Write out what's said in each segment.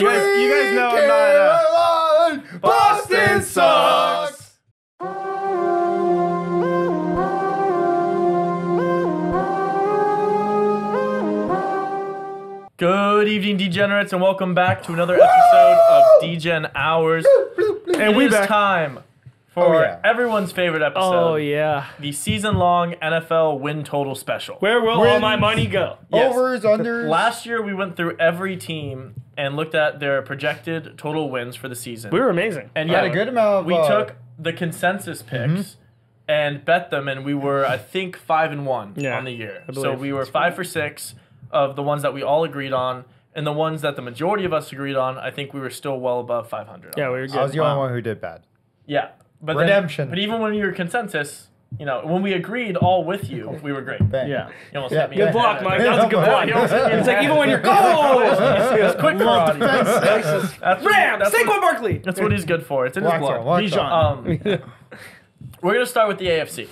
You guys know I'm not. Boston sucks. Good evening, degenerates, and welcome back to another episode of DEGEN Hours. And it is time for everyone's favorite episode. Oh, yeah. The season-long NFL win total special. Where will all my money go? Yes. Overs, unders. Last year, we went through every team and looked at their projected total wins for the season. We were amazing. And had a good amount of, we took the consensus picks and bet them, and we were, I think, 5-1 on the year. So we were 5 for 6 of the ones that we all agreed on, and the ones that the majority of us agreed on, I think we were still well above 500. Yeah, we were good. I was the only one who did bad. Yeah. But Redemption. But even when you were consensus, you know, when we agreed all with you, we were great. Bang. Yeah. You almost hit me. Good block, Mike. That was a good block. It's like even when you're It's quick karate. Ram! Saquon Barkley! That's what he's good for. It's in his blood. Bijan. We're going to start with the AFC.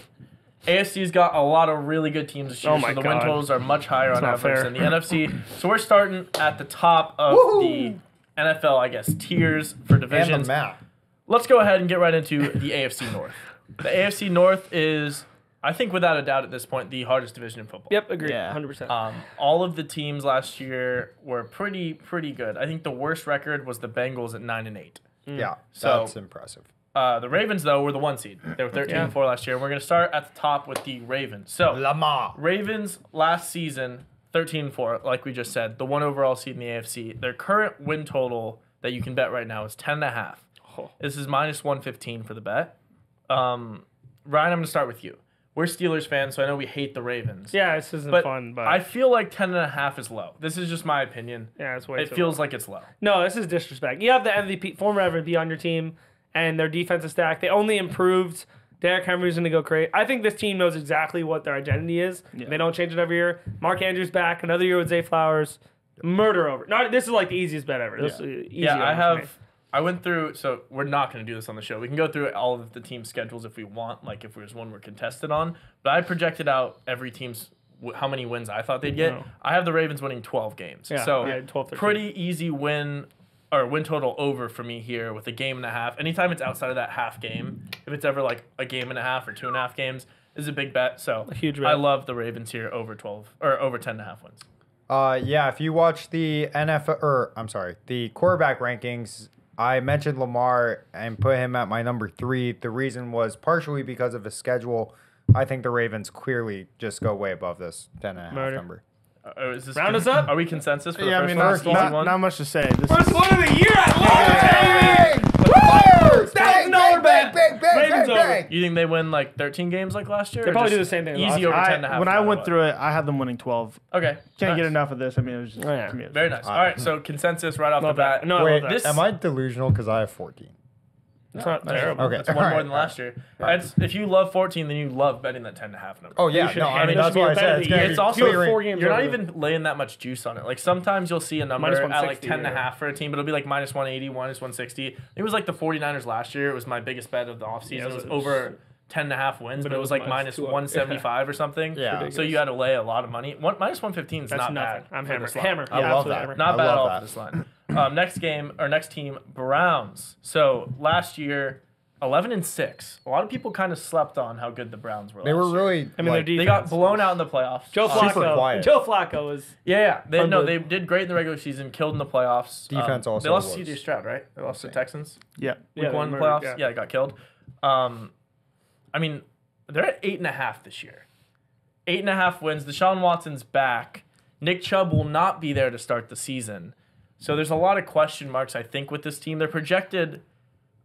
AFC's got a lot of really good teams this year, Oh my so the win God. totals are much higher on average fair. than the NFC. So we're starting at the top of the NFL, I guess, tiers for And divisions. the map. Let's go ahead and get right into the AFC North. The AFC North is, I think without a doubt at this point, the hardest division in football. Yep, agree. 100%. All of the teams last year were pretty good. I think the worst record was the Bengals at 9-8. Yeah, So- that's impressive. The Ravens, though, were the 1 seed. They were 13-4 last year. We're going to start at the top with the Ravens. So, Lamar. Ravens last season, 13-4, like we just said, the 1 overall seed in the AFC. Their current win total that you can bet right now is 10.5. Oh. This is minus 115 for the bet. Ryan, I'm going to start with you. We're Steelers fans, so I know we hate the Ravens. Yeah, this isn't But fun, but I feel like 10.5 is low. This is just my opinion. yeah, it's way It too feels low. like it's low. No, this is disrespect. You have the MVP, former MVP on your team, and their defensive stack. They only improved. Derrick Henry's going to go crazy. I think this team knows exactly what their identity is. Yeah. They don't change it every year. Mark Andrews back, another year with Zay Flowers. Murder over. This is like the easiest bet ever. This is easy I went through, so we're not going to do this on the show. We can go through all of the team schedules if we want, like if there's one we're contested on. But I projected out every team's how many wins I thought they'd get. No. I have the Ravens winning 12 games. Yeah, so 12, 13. pretty easy win total over for me here with a game and a half. Anytime it's outside of that half game, if it's ever like a game and a half or 2.5 games, is a big bet. So A huge bet. I love the Ravens here over 12 or over 10.5 wins. Yeah, if you watch the the quarterback rankings, I mentioned Lamar and put him at my number 3. The reason was partially because of his schedule. I think the Ravens clearly just go way above this 10.5 number. Is this Round us up. Are we consensus for the Yeah, I first mean, one? not, Easy one? not much to say. This First is, one of the year. I love it, baby. Woo! $1,000 bet. Ravens over. You think they win like 13 games like last year? They or probably just do the same thing as Easy last over year. 10.5. when no I matter went what. through it, I had them winning 12. Okay. Can't get nice. enough of this. I mean, it was just Oh, yeah. to me, it was Very just- nice. All right, so consensus right off the bat. No, I Wait, love that. am I delusional because I have 14? It's not terrible. Okay. That's one more than last year. If you love 14, then you love betting that 10.5 number. Oh, yeah. should No, I have mean, it. that's why I said it's going to be It's also Two or 4 games you're not over. even laying that much juice on it. Like sometimes you'll see a number Minus at like 160, 10.5 for a team, but it'll be like minus 180, minus 160. It was like the 49ers last year. It was my biggest bet of the offseason. Yeah, it was over 10.5 wins, but it was like minus -200. 175 or something. Yeah. So you had to lay a lot of money. Minus 115 is That's not nothing. bad. I'm for hammer. this line. Hammer. I Yeah, love absolute that. hammer. Not I bad at love all that. for this line. Next team, Browns. So last year, 11-6. A lot of people kind of slept on how good the Browns were. They were last year. really. I mean, their defense. They got blown out in the playoffs. Joe Super Flacco. quiet. Joe Flacco was. Yeah. They Unbelievable. did great in the regular season, killed in the playoffs. Defense also They lost was to CJ Stroud, right? They lost to Texans. Yeah. Week 1 in the murdered, playoffs. yeah. Yeah, they got killed. I mean, they're at 8.5 this year. 8.5 wins. Deshaun Watson's back. Nick Chubb will not be there to start the season. So there's a lot of question marks, I think, with this team. They're projected,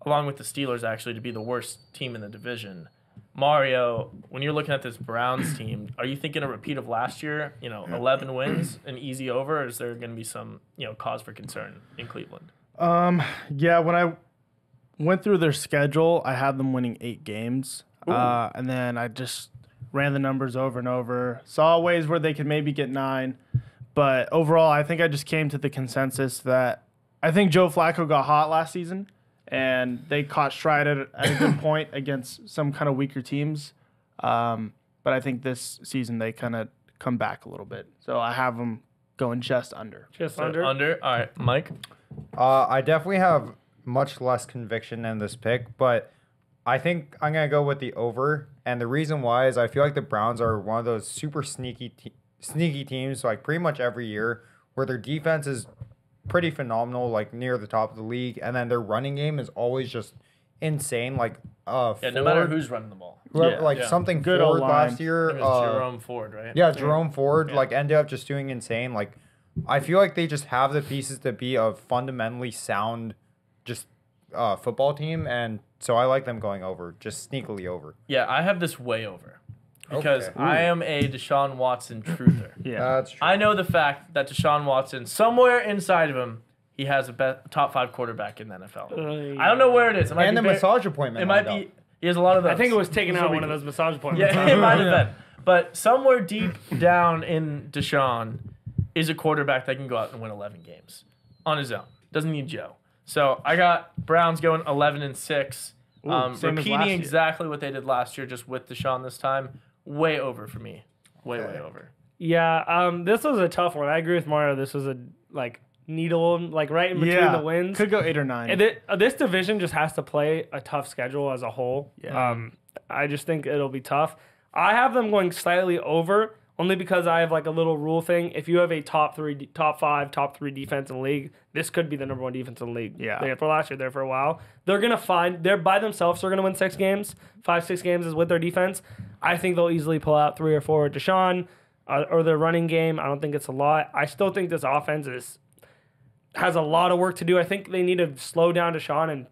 along with the Steelers, actually, to be the worst team in the division. Mario, when you're looking at this Browns team, are you thinking a repeat of last year? 11 wins, an easy over, or is there going to be some, cause for concern in Cleveland? Yeah, when I went through their schedule, I had them winning 8 games. And then I just ran the numbers over and over. Saw ways where they could maybe get 9. But overall, I think I just came to the consensus that I think Joe Flacco got hot last season, and they caught stride at a good point against some kind of weaker teams. But I think this season they kind of come back a little bit. So I have them going just under. Just So under. Under. All right, Mike. I definitely have much less conviction in this pick, but I think I'm going to go with the over. And the reason why is I feel like the Browns are one of those super sneaky teams, like pretty much every year, where their defense is pretty phenomenal, like near the top of the league. And then their running game is always just insane. Like, no matter who's running the ball. Something Good Ford O-line. last year. It was Jerome Ford, right? Yeah, Jerome Ford, like, ended up just doing insane. Like, I feel like they just have the pieces to be a fundamentally sound just football team, and so I like them going over, just sneakily over. Yeah, I have this way over because Okay. I am a Deshaun Watson truther. Yeah. That's true. I know the fact that Deshaun Watson, somewhere inside of him, he has a top 5 quarterback in the NFL. I don't know where it is. It might And be the massage appointment. It might be. He has a lot of those. I think it was taking out So one of those massage appointments. Yeah, it might have been. But somewhere deep down in Deshaun is a quarterback that can go out and win 11 games on his own. Doesn't need Joe. So I got Browns going 11-6, same as repeating last year. exactly what they did last year, just with Deshaun this time. Way over for me. Way over. Yeah, this was a tough one. I agree with Mario. This was a needle right in between the wins. Could go 8 or 9. And this division just has to play a tough schedule as a whole. Yeah. I just think it'll be tough. I have them going slightly over only because I have a little rule thing. If you have a top 5, top 3 defense in the league, this could be the number 1 defense in the league. Yeah. They had for last year, there for a while. They're by themselves, they're going to win 6 games. 5-6 games is with their defense. I think they'll easily pull out 3 or 4 with Deshaun or their running game. I don't think it's a lot. I still think this offense has a lot of work to do. I think they need to slow down Deshaun and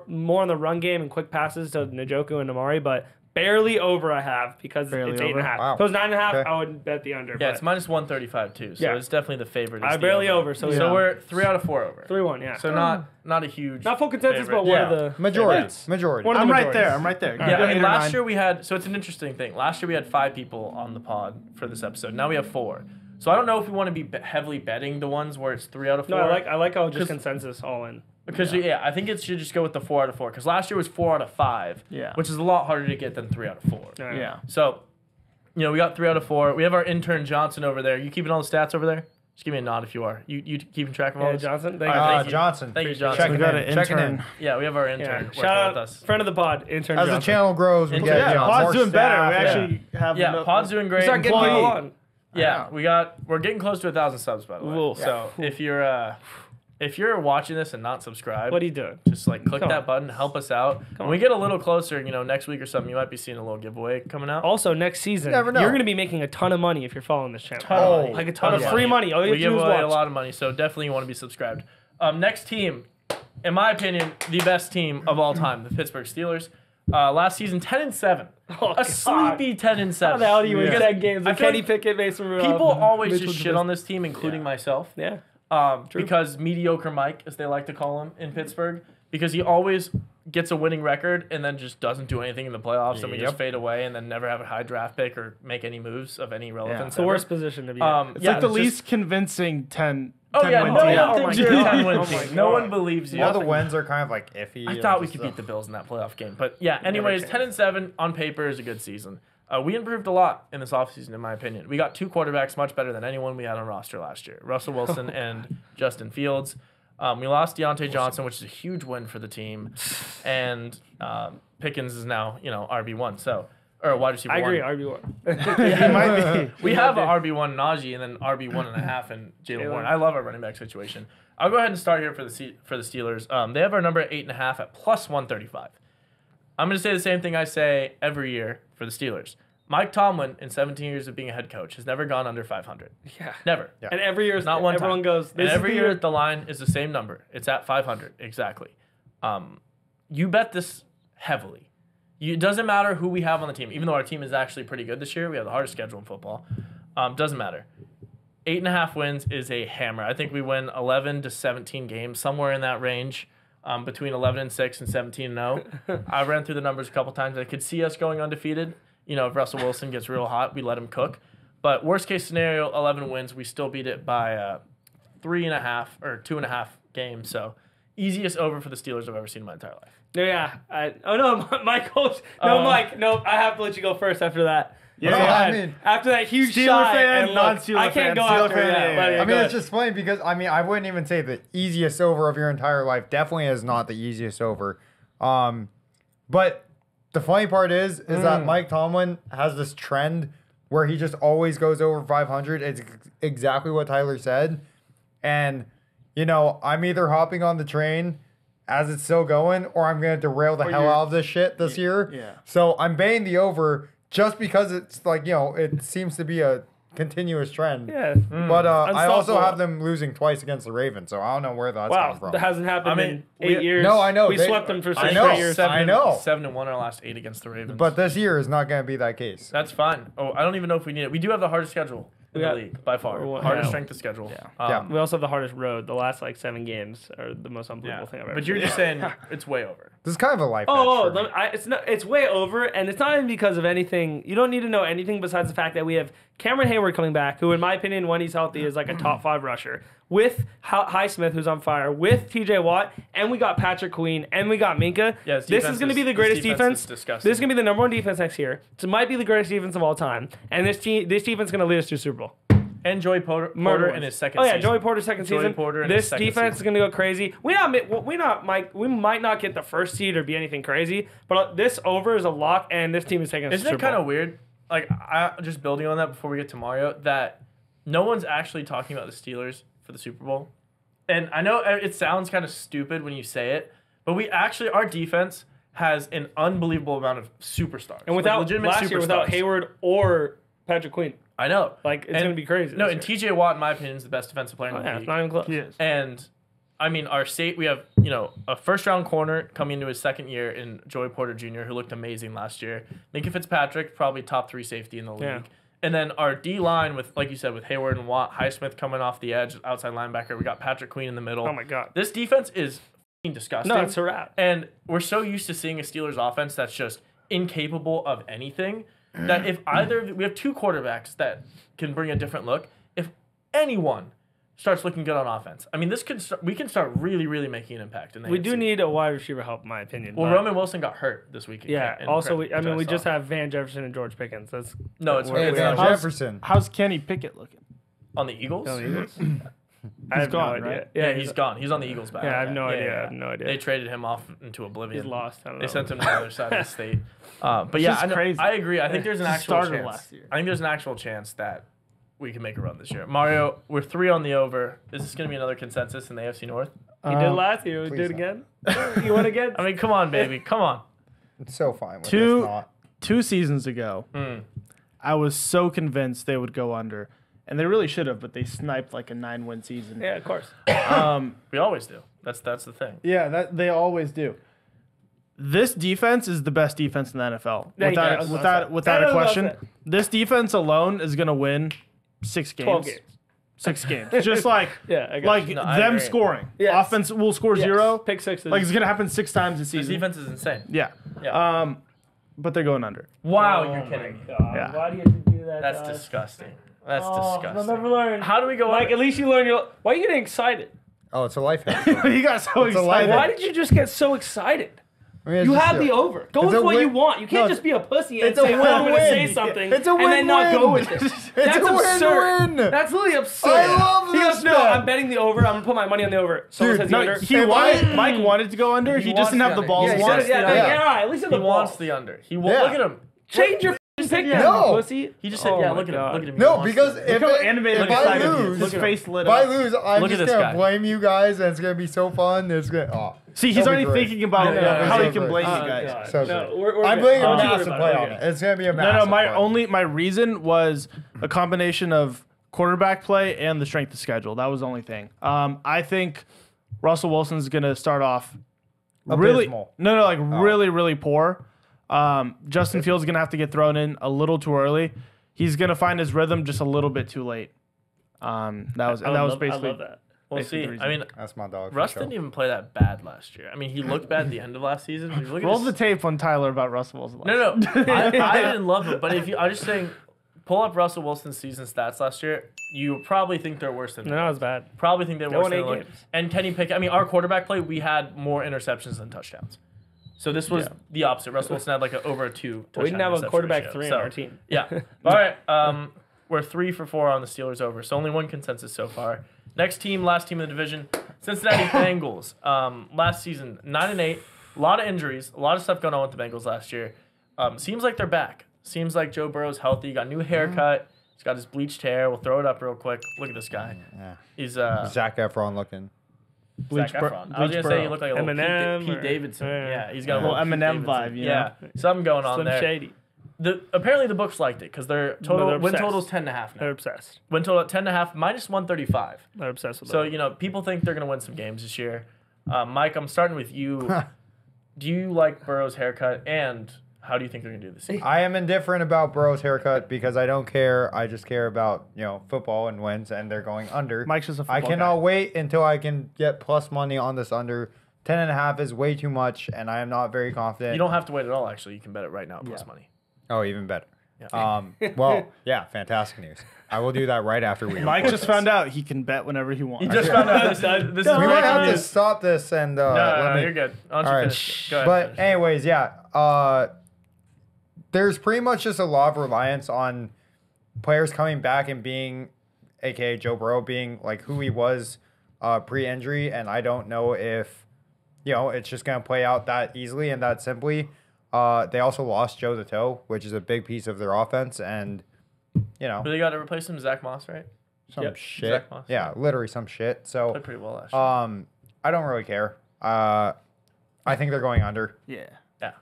more on the run game and quick passes to Njoku and Amari, but barely over I have because Barely it's over? 8.5. Wow. If it was 9.5, Okay. I would bet the under. Yeah, but it's minus 135 too, so Yeah. it's definitely the favorite. I It's the barely over, so yeah. we're 3 out of 4 over. 3-1, yeah. So not a huge. Not full consensus, favorite. but one Yeah. of the Majority. favorites. Majority. One of I'm the right majorities. there. I'm right there. Yeah, Go 8 and or last 9. year we had, so it's an interesting thing. Last year we had 5 people on the pod for this episode. Now we have 4. So I don't know if we want to be heavily betting the ones where it's 3 out of 4. No, I like how just 'Cause- consensus all in. Because I think it should just go with the 4 out of 4. Because last year was 4 out of 5. Yeah. Which is a lot harder to get than 3 out of 4. Yeah. So, we got 3 out of 4. We have our intern Johnson over there. You keeping all the stats over there? Just give me a nod if you are. You keeping track of all Yeah, this? Johnson, thank All right, you. thank you. Johnson. Thank you, Johnson. Checking We got in. an Checking intern. in. Yeah, we have our intern Yeah. working Shout with out, us. friend of the pod, intern As the Johnson. channel grows, we Yeah, get yeah, Pod's more doing better. We staff. actually have Yeah, Pod's doing great. Start getting Employee. people on. Yeah, we're getting close to 1,000 subs, by the way. Ooh. So if you're watching this and not subscribed, What are you doing? just click Come that on. button, help us out. When on. we get a little closer, next week or something, you might be seeing a little giveaway coming out. Also, next season, never know. you're going to be making a ton of money if you're following this channel. Ton of money. Like a ton of Yeah. free money. All you We have to give do is away a watch. lot of money, so definitely you want to be subscribed. Next team, in my opinion, the best team of all time, the Pittsburgh Steelers. Last season, 10-7, Oh, a God. sleepy 10-7. How the hell do you win Because 10 games? I With feel Kenny like Pickett, Mason Rudolph. people always Mitchell just shit on this team, including myself. Yeah. Because mediocre Mike, as they like to call him in Pittsburgh, because he always gets a winning record and then just doesn't do anything in the playoffs, and we just fade away and then never have a high draft pick or make any moves of any relevance. It's the worst position to be in. It's like the least convincing 10 Oh yeah, win no team. one Oh thinks my you're a God. 10-win Oh my team. No God. one believes you. All the wins are kind of iffy. I thought we could beat the Bills in that playoff game, but yeah. Anyways, chance. 10-7 on paper is a good season. We improved a lot in this offseason, in my opinion. We got 2 quarterbacks much better than anyone we had on roster last year: Russell Wilson and Justin Fields. We lost Deontay Johnson, which is a huge win for the team, and Pickens is now RB1. Or wide receiver. I agree. 1. RB1. He might be. We have a RB1 Najee and then RB1.5 and Jalen Warren. I love our running back situation. I'll go ahead and start here for the Steelers. They have our number at 8.5 at plus 135. I'm going to say the same thing I say every year for the Steelers. Mike Tomlin, in 17 years of being a head coach, has never gone under 500. Yeah. Never. Yeah. And every year, Not one everyone time. goes, And this every is the year the line is the same number. It's at 500 exactly. You bet this heavily. It doesn't matter who we have on the team, even though our team is actually pretty good this year. We have the hardest schedule in football. Doesn't matter. 8.5 wins is a hammer. I think we win 11 to 17 games, somewhere in that range, between 11-6 and 17-0. I ran through the numbers a couple times. I could see us going undefeated. If Russell Wilson gets real hot, we let him cook. But worst case scenario, 11 wins. We still beat it by 3.5 or 2.5 games. So easiest over for the Steelers I've ever seen in my entire life. Yeah. Mike. No, Mike. Nope. I have to let you go first after that. Yeah, No, yeah. I mean, After that huge Steeler shot, fan, and look, non-Steeler I can't fan, go Steeler after fan, that. yeah, But yeah. I go mean, ahead. it's just funny because I wouldn't even say the easiest over of your entire life. Definitely is not the easiest over. But the funny part is that Mike Tomlin has this trend where he just always goes over 500. It's exactly what Tyler said, and I'm either hopping on the train as it's still going, or I'm gonna derail the hell out of this shit this year. Yeah. So I'm betting the over just because it's like it seems to be a continuous trend. Yeah. But I also Unstoppable. have them losing twice against the Ravens, so I don't know where that's Wow, coming from. that hasn't happened I mean, in 8 years. No, I know. We swept them for 6 I know. straight years. I know. 7-1 our last 8 against the Ravens. But this year is not going to be that case. that's fine. Oh, I don't even know if we need it. We do have the hardest schedule in the Yeah. league by far. Well, Hardest yeah. strength of schedule. Yeah. We also have the hardest road. The last 7 games are the most unbelievable thing I've ever But seen. you're just saying it's way over. This is kind of a life Oh, hack for me. it's not. It's way over, and it's not even because of anything. You don't need to know anything besides the fact that we have Cameron Hayward coming back, who, in my opinion, when he's healthy, is like a top 5 rusher. With Highsmith, who's on fire. With T.J. Watt, and we got Patrick Queen, and we got Minka. Yeah, his this defense is going to be is- the his greatest defense defense. is disgusting. This is going to be the number 1 defense next year. It might be the greatest defense of all time, and this defense is going to lead us to a Super Bowl. And Joey Porter in his second Oh yeah, season. Joey Porter's second Joey season. Porter in his This second defense is season. going to go crazy. We might not get the first seed or be anything crazy, but this over is a lock, and this team is taking us to Isn't Super it kind Bowl. of weird? Like, just building on that before we get to Mario, that no one's actually talking about the Steelers for the Super Bowl. And I know it sounds kind of stupid when you say it, but our defense has an unbelievable amount of superstars. And without legitimate last year, without superstars. Hayward or Patrick Queen, I know. it's going to be crazy. No, this and year. T.J. Watt, in my opinion, is the best defensive player in Oh, the yeah, league. it's not even close. He is. And I mean, our state, we have, a first round corner coming into his second year in Joey Porter Jr., who looked amazing last year. Minka Fitzpatrick, probably top 3 safety in the league. Yeah. And then our D line with, like you said, with Hayward and Watt, Highsmith coming off the edge, outside linebacker. We got Patrick Queen in the middle. Oh my God. This defense is f***ing disgusting. No, it's a wrap. And we're so used to seeing a Steelers offense that's just incapable of anything that if we have 2 quarterbacks that can bring a different look. If anyone starts looking good on offense, I mean, we can start really, really making an impact. In the We do AFC. need a wide receiver help, in my opinion. Well, but- Roman Wilson got hurt this week. Yeah. in Also, prep, which we saw. just have Van Jefferson and George Pickens. That's No, it's Hey, it's on Jefferson. How's Kenny Pickett looking? the Eagles. I have gone, no idea. right? Yeah, he's gone. He's on the Eagles back. Yeah, I have no idea. I have no idea. They traded him off into oblivion. He's lost. I don't They know. sent him to the other side of the state. But yeah, just crazy. I agree. I think there's an He actual started chance. last year. I think there's an actual chance that we can make a run this year. Mario, we're 3 on the over. Is this going to be another consensus in the AFC North? He did last year. We please did again. You won again? I mean, come on, baby. Come on. It's so fine with Two- this not. 2 seasons ago, I was so convinced they would go under. And they really should have, but they sniped like a 9-win season. Yeah, of course. We always do. That's the thing. Yeah, that they always do. This defense is the best defense in the NFL. Yeah, yeah, I was Without about to say. a I was about to question. say. This defense alone is going to win 6 games. 12 games. 6 games. Just like Yeah, I got like you. No, I them agree. scoring. Yes. Offense will score Yes. 0. Pick sixes. Like it's going to happen 6 times this This season. defense is insane. Yeah. Yeah. But they're going under. Wow, Oh you're my kidding me. God. Yeah. Why do you have to do that? That's to us? disgusting. That's I'll disgusting. never learn. How do we go Mike, under? at least you learn your. Why are you getting excited? Oh, it's a life hack. You got so It's a life excited. hack. Why did you just get so excited? I mean, it's You just have a- the over. Go It's with a what you win- want. You can't No, just be a pussy and it's a say, well, I'm going to say win-win. something It's a and then not go with win-win. it. It's That's a absurd. win-win. That's literally absurd. I love He this goes, no, bet. I'm betting the over. I'm going to put my money on the over. Someone Dude, says the No, under. he If wanted, Mike wanted to go under. He, just wants didn't have the the balls. under. Yeah, He he wants said, the under. yeah, at least in the He wants balls. the under. Yeah. Look at him. Change your pick, No. no. Pussy. He just said, Oh yeah, my look at him. God. Look at him. He No, wants because the- if, Look how it, animated if and I excited he is. lose, His face lit if I up. lose, I'm Look at just this gonna guy. blame you guys, and it's gonna be so fun. It's gonna. Oh, See, he's that'll already be great. thinking about Yeah, how so he can great. blame Oh, you guys. God. So No, good. we're I'm good. playing a Don't you worry massive about play it. on We're it. good. It's gonna be a No, massive. no. play. My reason was a combination of quarterback play and the strength of schedule. That was the only thing. I think Russell Wilson's gonna start off really Abysmal. really poor. Justin Fields is gonna have to get thrown in a little too early. He's gonna find his rhythm just a little bit too late. That was basically. I love that. We'll basically see. the reason. I mean, That's my dog. for Russ sure. didn't even play that bad last year. I mean, he looked bad at the end of last season. If you look at Roll his- the tape on Tyler about Russell Wilson. No. I didn't love him, but if you, I'm just saying, pull up Russell Wilson's season stats last year. You probably think they're worse than. No, that was bad. Probably think they're They worse won than 8 they look. games. And Kenny Pickett. I mean, our quarterback play, we had more interceptions than touchdowns. So this was the opposite. Russell Wilson had like over a 2. We didn't have a interception quarterback ratio. 3 So, on our team. Yeah. All right. We're 3 for 4 on the Steelers over. So only one consensus so far. Next team, last team in the division, Cincinnati Bengals. Last season, 9-8. A lot of injuries. A lot of stuff going on with the Bengals last year. Seems like they're back. Seems like Joe Burrow's healthy. Got a new haircut. He's got his bleached hair. We'll throw it up real quick. Look at this guy. Yeah. He's Zac Efron looking. Zac Efron. I was going to say he looked like a little Eminem Pete or- Davidson. yeah. Yeah, he's got a little little Pete Eminem Davidson. vibe, you Yeah, know? something going on Slim there. Shady. Apparently the books liked it because their total they're win obsessed. total is 10.5 now. They're obsessed. Win total at 10.5 minus 135. They're obsessed with So them. people think they're gonna win some games this year. Mike, I'm starting with you. Do you like Burrow's haircut, and how do you think they're gonna do this season? I am indifferent about Burrow's haircut because I don't care. I just care about football and wins, and they're going under. Mike's just a I football cannot guy. wait until I can get plus money on this under. 10.5 is way too much, and I am not very confident. You don't have to wait at all. Actually, you can bet it right now at plus money. Oh, even better. Yeah. Well, yeah, fantastic news. I will do that right after we. Mike just found out he can bet whenever he wants. You just found out this is We might breaking have to news. stop this and. No, you're good. Why don't you All right. finish it? Go ahead. But finish. anyways, yeah. There's pretty much just a lot of reliance on players coming back and being, aka Joe Burrow, being like who he was pre-injury, and I don't know if it's just gonna play out that easily and that simply. They also lost Joe the Toe, which is a big piece of their offense, and But they got to replace him, Zach Moss, right? some Yep, shit. Zach Moss. Yeah, literally some shit. So Played pretty well last year. I don't really care. I think they're going under. Yeah.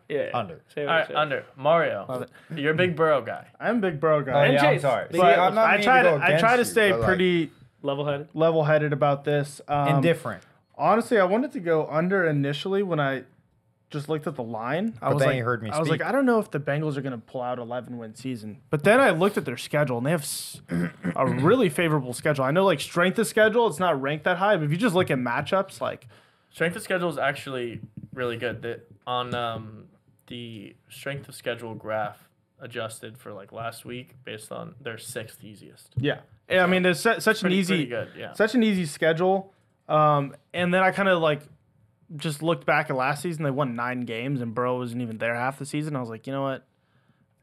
Yeah. Under. Say what All you right, say. under. Mario, Love it. you're a big Burrow guy. I'm a big Burrow Oh, guy. And yeah, I'm Chase. sorry. See, But I'm not I meaning try to to go I try to against stay you, but, like, pretty Level-headed. level-headed about this. indifferent. Honestly, I wanted to go under initially when I just looked at the line. I But was then like, you heard me I was like, speak. I don't know if the Bengals are going to pull out 11-win season. But then I looked at their schedule, and they have a really favorable schedule. I know, like, strength of schedule, it's not ranked that high, but if you just look at matchups, like, Strength of schedule is actually really good. On the strength of schedule graph adjusted for like last week based on their 6th easiest. yeah. I mean, it's such an Pretty easy, good, yeah. such an easy schedule. And then I kind of like just looked back at last season. They won 9 games, and Burrow wasn't even there half the season. I was like, you know what?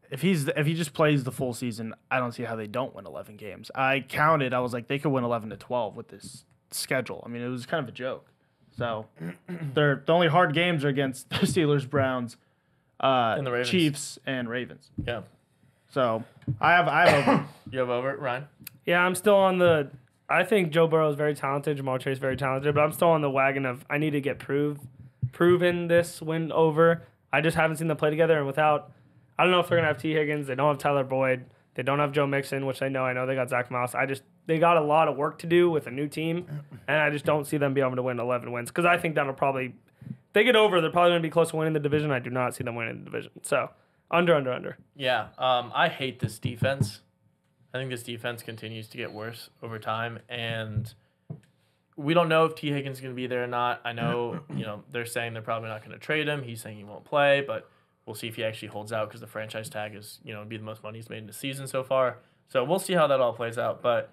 If he just plays the full season, I don't see how they don't win 11 games. I counted. I was like, they could win 11 to 12 with this schedule. I mean, it was kind of a joke. So, the only hard games are against the Steelers, Browns, And the Ravens. Chiefs, and Ravens. Yeah. So I have over. You have over, Ryan? Yeah, I'm still on the. I think Joe Burrow is very talented. Jamar Chase very talented, but I'm still on the wagon of I need to get proven this win over. I just haven't seen them play together, and without, I don't know if they're gonna have T. Higgins. They don't have Tyler Boyd. They don't have Joe Mixon, which I know they got Zach Moss. They got a lot of work to do with a new team, and I just don't see them being able to win 11 wins because I think that'll probably. If they get over, they're probably gonna be close to winning the division. I do not see them winning the division. So under. Yeah. I hate this defense. I think this defense continues to get worse over time, and we don't know if T. Higgins is going to be there or not. I know, they're saying they're probably not going to trade him. He's saying he won't play, but we'll see if he actually holds out because the franchise tag is, be the most money he's made in the season so far. So we'll see how that all plays out. But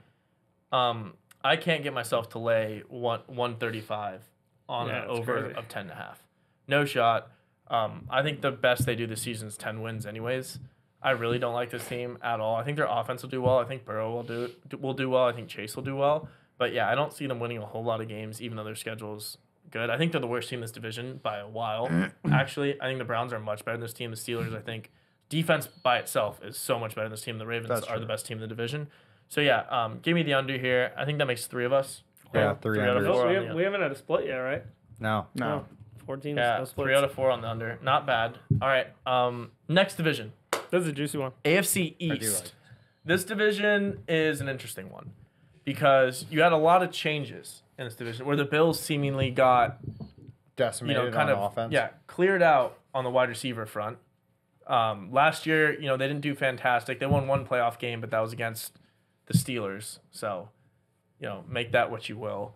I can't get myself to lay 135 on an over crazy. of 10.5. No shot. I think the best they do this season is 10 wins anyways. I really don't like this team at all. I think their offense will do well. I think Burrow will do well. I think Chase will do well. But yeah, I don't see them winning a whole lot of games, even though their schedule's good. I think they're the worst team in this division by a while. Actually, I think the Browns are much better than this team. The Steelers, I think, defense by itself is so much better than this team. The Ravens That's are true. the best team in the division. So yeah, give me the under here. I think that makes 3 of us. Yeah, 3 out of unders. 4 on we the haven't had a split yet, right? No. No. 14. Yeah, No 3 splits. out of 4 on the under. Not bad. All right, next division. This is a juicy one. AFC East. This division is an interesting one because you had a lot of changes in this division where the Bills seemingly got, Decimated kind on of offense. cleared out on the wide receiver front. Last year, they didn't do fantastic. They won 1 playoff game, but that was against the Steelers. So, make that what you will.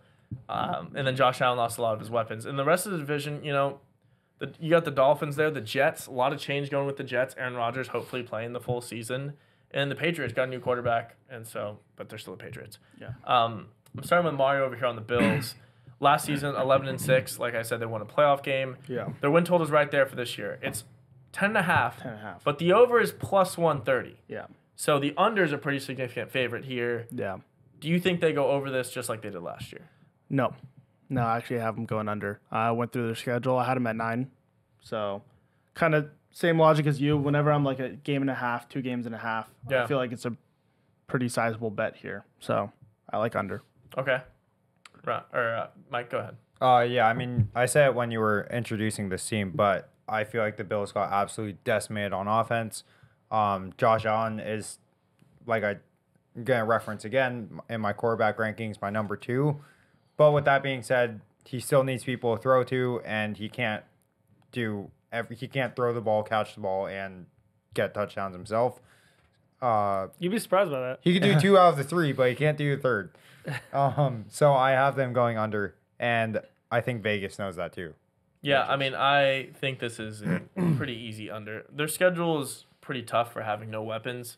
And then Josh Allen lost a lot of his weapons. And the rest of the division, you got the Dolphins there, the Jets, a lot of change going with the Jets. Aaron Rodgers hopefully playing the full season. And the Patriots got a new quarterback, but they're still the Patriots. Yeah. I'm starting with Mario over here on the Bills. Last season, 11-6. Like I said, they won a playoff game. Yeah. Their win total is right there for this year. It's 10.5. 10.5. But the over is plus 130. Yeah. So the under is a pretty significant favorite here. Yeah. Do you think they go over this just like they did last year? No. No, I actually have them going under. I went through their schedule. I had them at 9. So kind of same logic as you. Whenever I'm like a game and a half, 2 games and a half, Yeah. I feel like it's a pretty sizable bet here. So I like under. Okay. Right. Or Mike, go ahead. Yeah, I mean, I said it when you were introducing this team, but I feel like the Bills got absolutely decimated on offense. Josh Allen is, like I'm going to reference again, in my quarterback rankings, my number 2. But with that being said, he still needs people to throw to, and he can't he can't throw the ball, catch the ball, and get touchdowns himself. You'd be surprised by that. He can do 2 out of the 3, but he can't do the third. So I have them going under, and I think Vegas knows that too. Yeah, I mean, I think this is a pretty easy under. Their schedule is pretty tough for having no weapons,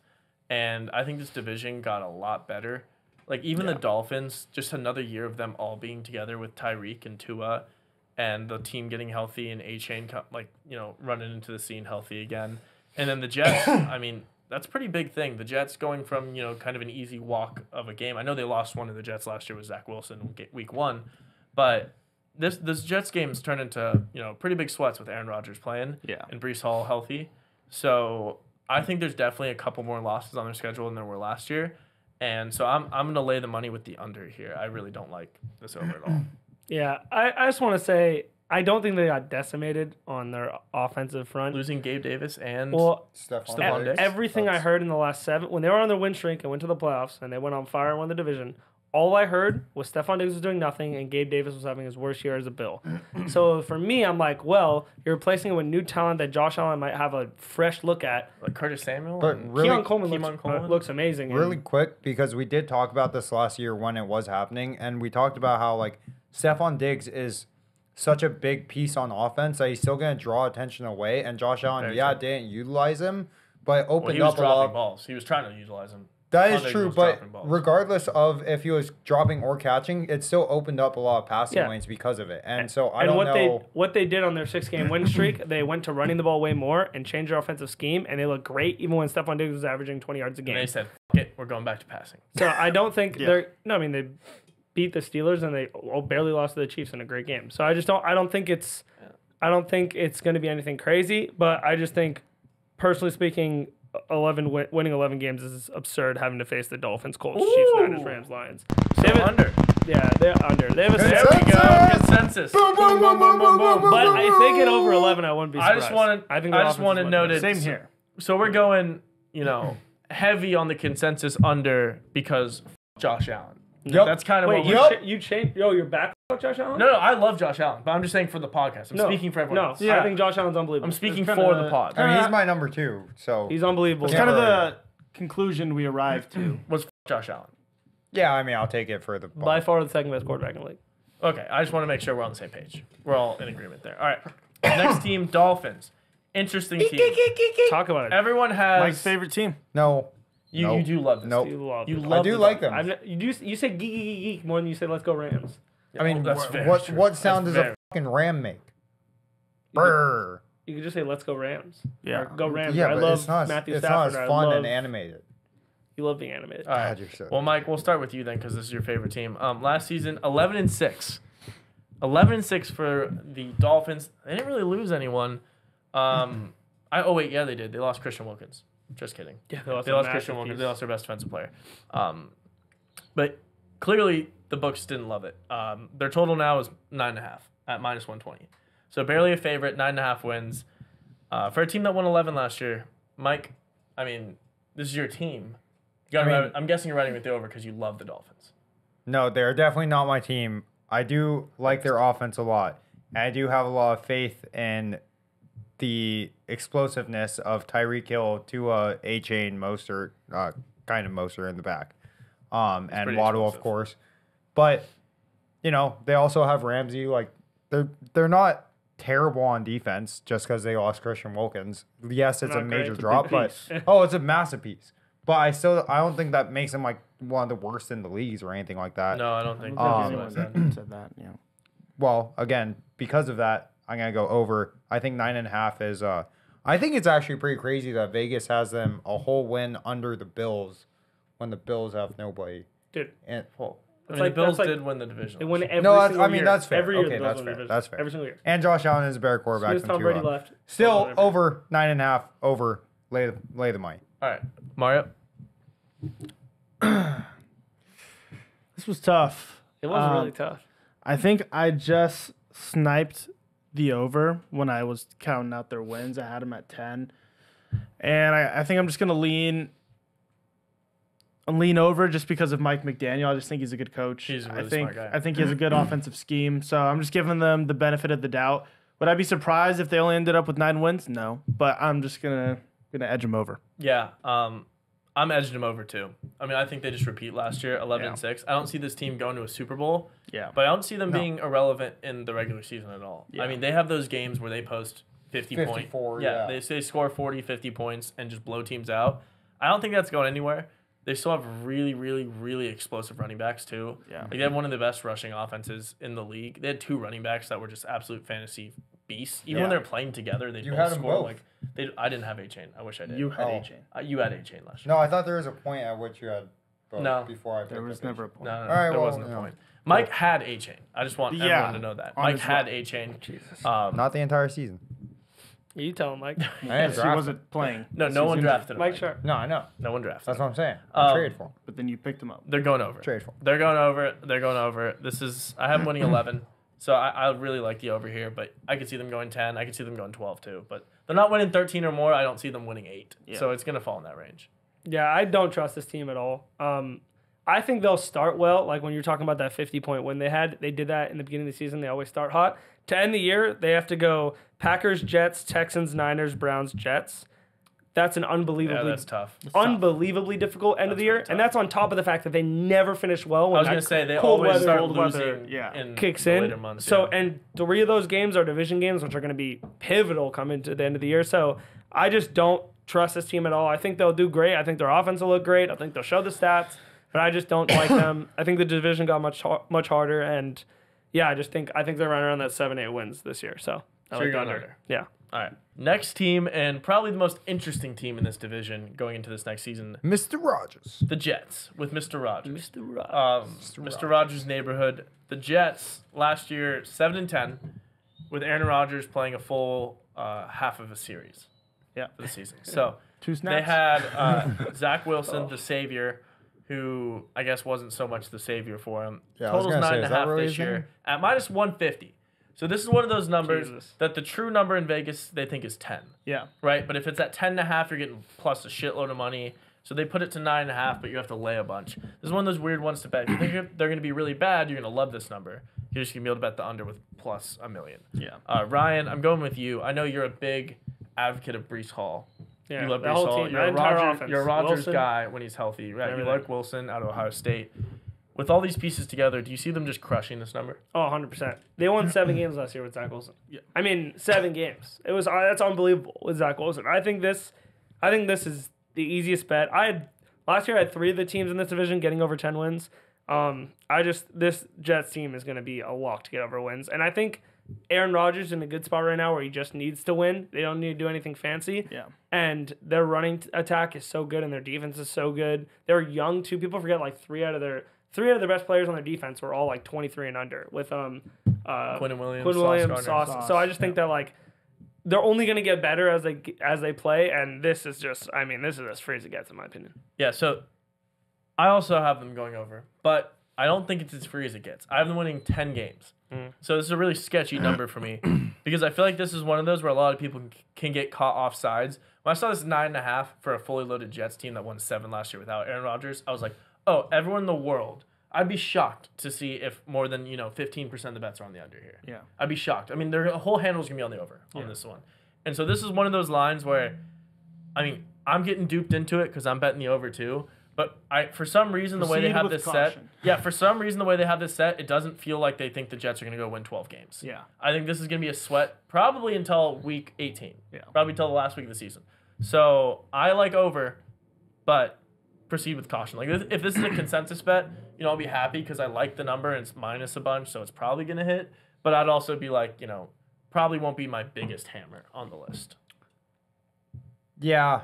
and I think this division got a lot better. Like, even the Dolphins, just another year of them all being together with Tyreek and Tua, and the team getting healthy and A-Chain, running into the scene healthy again. And then the Jets, I mean, that's a pretty big thing. The Jets going from, kind of an easy walk of a game. I know they lost one of the Jets last year with Zach Wilson week 1, but this Jets game's turned into, pretty big sweats with Aaron Rodgers playing and Breece Hall healthy. So I think there's definitely a couple more losses on their schedule than there were last year. And so I'm going to lay the money with the under here. I really don't like this over at all. Yeah, I just want to say I don't think they got decimated on their offensive front. Losing Gabe Davis and Stephon Diggs. Everything I heard in the last 7, when they were on their win streak and went to the playoffs and they went on fire and won the division, all I heard was Stephon Diggs was doing nothing and Gabe Davis was having his worst year as a Bill. So for me, I'm like, well, you're replacing it with new talent that Josh Allen might have a fresh look at. like Curtis Samuel. But and really, Keon Coleman looks amazing. really quick, because we did talk about this last year when it was happening, and we talked about how like Stephon Diggs is such a big piece on offense that he's still going to draw attention away. And Josh Allen, didn't utilize him, but opened he was up a lot. dropping balls. He was trying to utilize them. That is Diggs true, was but dropping balls. regardless of if he was dropping or catching, it still opened up a lot of passing lanes because of it. And so I don't know. What they did on their 6-game win streak, they went to running the ball way more and changed their offensive scheme, and they looked great even when Stephon Diggs was averaging 20 yards a game. And they said, "F it, we're going back to passing." So I don't think they're. No, I mean they beat the Steelers and they barely lost to the Chiefs in a great game. So I don't think it's going to be anything crazy. But I just think, personally speaking, winning 11 games is absurd. Having to face the Dolphins, Colts, Chiefs, Niners, Rams, Lions. So under. Yeah, they're under. They have a There we go. Consensus. Boom, boom, boom, boom, boom, boom, boom, But if they get over 11, I wouldn't be surprised. I just wanted noted. Same here. So we're going, heavy on the consensus under because Josh Allen. Yep. That's kind of Wait, what we're you changed? Yo, you're back on Josh Allen? No, I love Josh Allen, but I'm just saying for the podcast. I'm speaking for everyone else. I think Josh Allen's unbelievable. I'm speaking It's for kinda- the pod. I mean, he's my number 2, so He's unbelievable. It's kind of the conclusion we arrived to. Was Josh Allen. yeah. I mean, I'll take it for the by far the second best quarterback in the league. Okay, I just want to make sure we're on the same page. We're all in agreement there. All right. Next team, Dolphins. Interesting team. Talk about it. Everyone has Mike's favorite team. No, You Nope. do love this. Nope. You love You it. love I do the like Dolphins. them. You say geek more than you say let's go Rams. I mean, that's very true. what sound That's does very- a fucking ram make? Brr. You could just say let's go Rams. Yeah. Or go Rams. Yeah, I but love it's not. Matthew It's Stafford. not I as fun love, and animated. You love being animated. All right. God, you're so- Well, Mike, we'll start with you then because this is your favorite team. Last season, 11-6. 11-6 for the Dolphins. They didn't really lose anyone. They did. They lost Christian Wilkins. Just kidding. Yeah, They lost Christian Wilkins. They lost their best defensive player. But clearly the books didn't love it. Their total now is 9.5 at -120. So barely a favorite, 9.5 wins. For a team that won 11 last year, Mike, I mean, this is your team. I'm guessing you're riding with the over because you love the Dolphins. No, they're definitely not my team. I do like their offense a lot. And I do have a lot of faith in the explosiveness of Tyreek Hill to A-Chain Mostert, kind of Mostert in the back. And pretty Waddle, of explosive. course. But, they also have Ramsey. Like, they're not terrible on defense just because they lost Christian Wilkins. Yes, it's Not a great. major It's a drop, big but piece. it's a massive piece. But I don't think that makes him like one of the worst in the leagues or anything like that. No, I don't think I don't that's think what I anyone said. said that. Yeah. well, again, because of that, I'm going to go over. I think 9.5 is, I think it's actually pretty crazy that Vegas has them a whole win under the Bills when the Bills have nobody. Dude, And, Well, That's the like- Bills that's like- did win the division. they win last year. every No, that's- single I mean, year. that's fair. Every year Okay, the Bills that's win the fair. division. That's fair. Every single year. and Josh Allen is a better quarterback As soon as than Tom Brady Tua. left. Still every year. over 9.5 over. Lay the money. All right, Mario. This was tough. It was really tough. I think I just sniped the over when I was counting out their wins. I had them at 10. And I think I'm just going to lean over just because of Mike McDaniel. I just think he's a good coach. He's a really I think, smart guy. I think he has a good offensive scheme. So I'm just giving them the benefit of the doubt. Would I be surprised if they only ended up with 9 wins? No. But I'm just gonna edge them over. Yeah, I'm edging them over too. I mean, I think they just repeat last year, 11-6. I don't see this team going to a Super Bowl. Yeah. But I don't see them being irrelevant in the regular season at all. Yeah. I mean, they have those games where they post 50 points. 54, Yeah, yeah. they score 40, 50 points and just blow teams out. I don't think that's going anywhere. They still have really, really, really explosive running backs too. Yeah. Like they have one of the best rushing offenses in the league. They had 2 running backs that were just absolute fantasy beasts. Even when Yeah. they're playing together, they You both had 'em score both. like I didn't have A-Chain. I wish I did. You had Oh. A-Chain. You had A-Chain last year. No, I thought there was a point at which you had both No. before I picked There was up never a H. point. No, All right, there well, wasn't a you know. point. Mike had A-Chain. I just want Yeah, everyone to know that. on Mike his had wa- A-Chain. Jesus. Not the entire season. You tell him, Mike. I didn't He draft him. wasn't playing. No, this no one season, drafted him. Mike Sharp. No, I know. No one drafted That's him. what I'm saying. I Um, traded for him. But then you picked him up. They're going over. Trade for him. They're going over. They're going over. This is I have them winning 11, so I really like the over here. But I could see them going 10. I could see them going 12 too. But they're not winning 13 or more. I don't see them winning 8. Yeah. So it's gonna fall in that range. Yeah, I don't trust this team at all. I think they'll start well. Like when you're talking about that 50-point win they had, they did that in the beginning of the season. They always start hot. To end the year, they have to go Packers, Jets, Texans, Niners, Browns, Jets. That's an Yeah, unbelievably, that's tough. unbelievably difficult end of the year, very and that's on top of the fact that they never finish well I when was that gonna say they cold always weather, start cold losing weather yeah, in kicks the in. later months. So, yeah. and 3 of those games are division games, which are going to be pivotal coming to the end of the year. So, I just don't trust this team at all. I think they'll do great. I think their offense will look great. I think they'll show the stats, but I just don't like them. I think the division got much harder, and yeah, I think they're running around that 7-8 wins this year. So, I So like you're the going under. under. Yeah. All right. Next team, and probably the most interesting team in this division going into this next season, Mr. Rogers. the Jets with Mr. Rogers. Mr. Rock. Mr. Rogers' neighborhood. The Jets last year 7-10, with Aaron Rodgers playing a full half of a series. Yeah. For the season. So 2 they snaps. had Zach Wilson, the savior, who I guess wasn't so much the savior for him. Yeah, I was Totals gonna say, is that 9.5 really this his year name? at minus 150. So this is one of those numbers Jesus. that the true number in Vegas they think is 10. Yeah. Right, but if it's at 10.5, you're getting plus a shitload of money. So they put it to 9.5, but you have to lay a bunch. This is one of those weird ones to bet. If you think they're going to be really bad, you're going to love this number. You're just going to be able to bet the under with plus $1 million. Yeah. Ryan, I'm going with you. I know you're a big advocate of Brees Hall. Yeah, You love the Brees whole Hall. team, You're that a entire Rodgers, offense. you're a Rodgers Wilson, guy when he's healthy. Right? You everything. like Wilson out of Ohio State. With all these pieces together, do you see them just crushing this number? Oh, 100%. They won 7 games last year with Zach Wilson. Yeah. I mean, 7 games. That's unbelievable with Zach Wilson. I think this is the easiest bet. Last year I had 3 of the teams in this division getting over 10 wins. This Jets team is going to be a lock to get over wins, and I think Aaron Rodgers is in a good spot right now where he just needs to win. They don't need to do anything fancy. Yeah. And their running attack is so good, and their defense is so good. They're young too. People forget like three out of their best players on their defense were all like 23 and under with Quinn Williams, Quinn Williams, Sauce Gardner. Sauce. So I just think that like they're only going to get better as they play, and this is as free as it gets in my opinion. Yeah, so I also have them going over, but I don't think it's as free as it gets. I have them winning 10 games. So this is a really sketchy number for me because I feel like this is one of those where a lot of people can get caught off sides. When I saw this 9.5 for a fully loaded Jets team that won 7 last year without Aaron Rodgers, I was like, oh, everyone in the world, I'd be shocked to see if more than 15% of the bets are on the under here. Yeah. I'd be shocked. I mean, their whole handle's going to be on the over on this one. And so this is one of those lines where, I mean, I'm getting duped into it because I'm betting the over too. But for some reason, the way they Proceed have with this caution. set, for some reason, the way they have this set, it doesn't feel like they think the Jets are going to go win 12 games. Yeah. I think this is going to be a sweat probably until week 18. Yeah. Probably until the last week of the season. So I like over, but proceed with caution. Like if this is a consensus bet, I'll be happy because I like the number and it's minus a bunch, so it's probably going to hit. but I'd also be like, probably won't be my biggest hammer on the list. Yeah,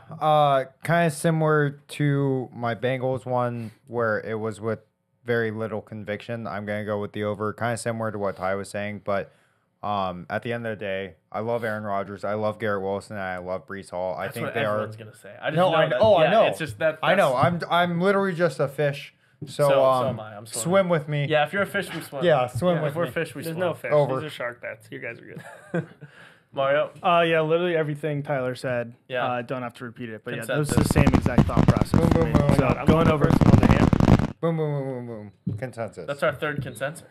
kind of similar to my Bengals one where it was with very little conviction. I'm going to go with the over, kind of similar to what Ty was saying. But at the end of the day, I love Aaron Rodgers. I love Garrett Wilson. And I love Breece Hall. That's I think what they are. everyone's going to say. I just No, know I that, know. yeah, I know. It's just that. I know. I'm literally just a fish. So am I. I'm swimming. swim with me. Yeah, if you're a fish, we swim. Yeah, swim If with we're me. fish, we There's swim. no fish. Over. These are shark bets. You guys are good. Mario? Yeah, literally everything Tyler said. Yeah. Don't have to repeat it, but Consensus. yeah, that was the same exact thought process. Boom, for boom, me. boom. So I'm going the over. person on the hand. Boom, boom, boom, boom, boom. Consensus. That's our third consensus.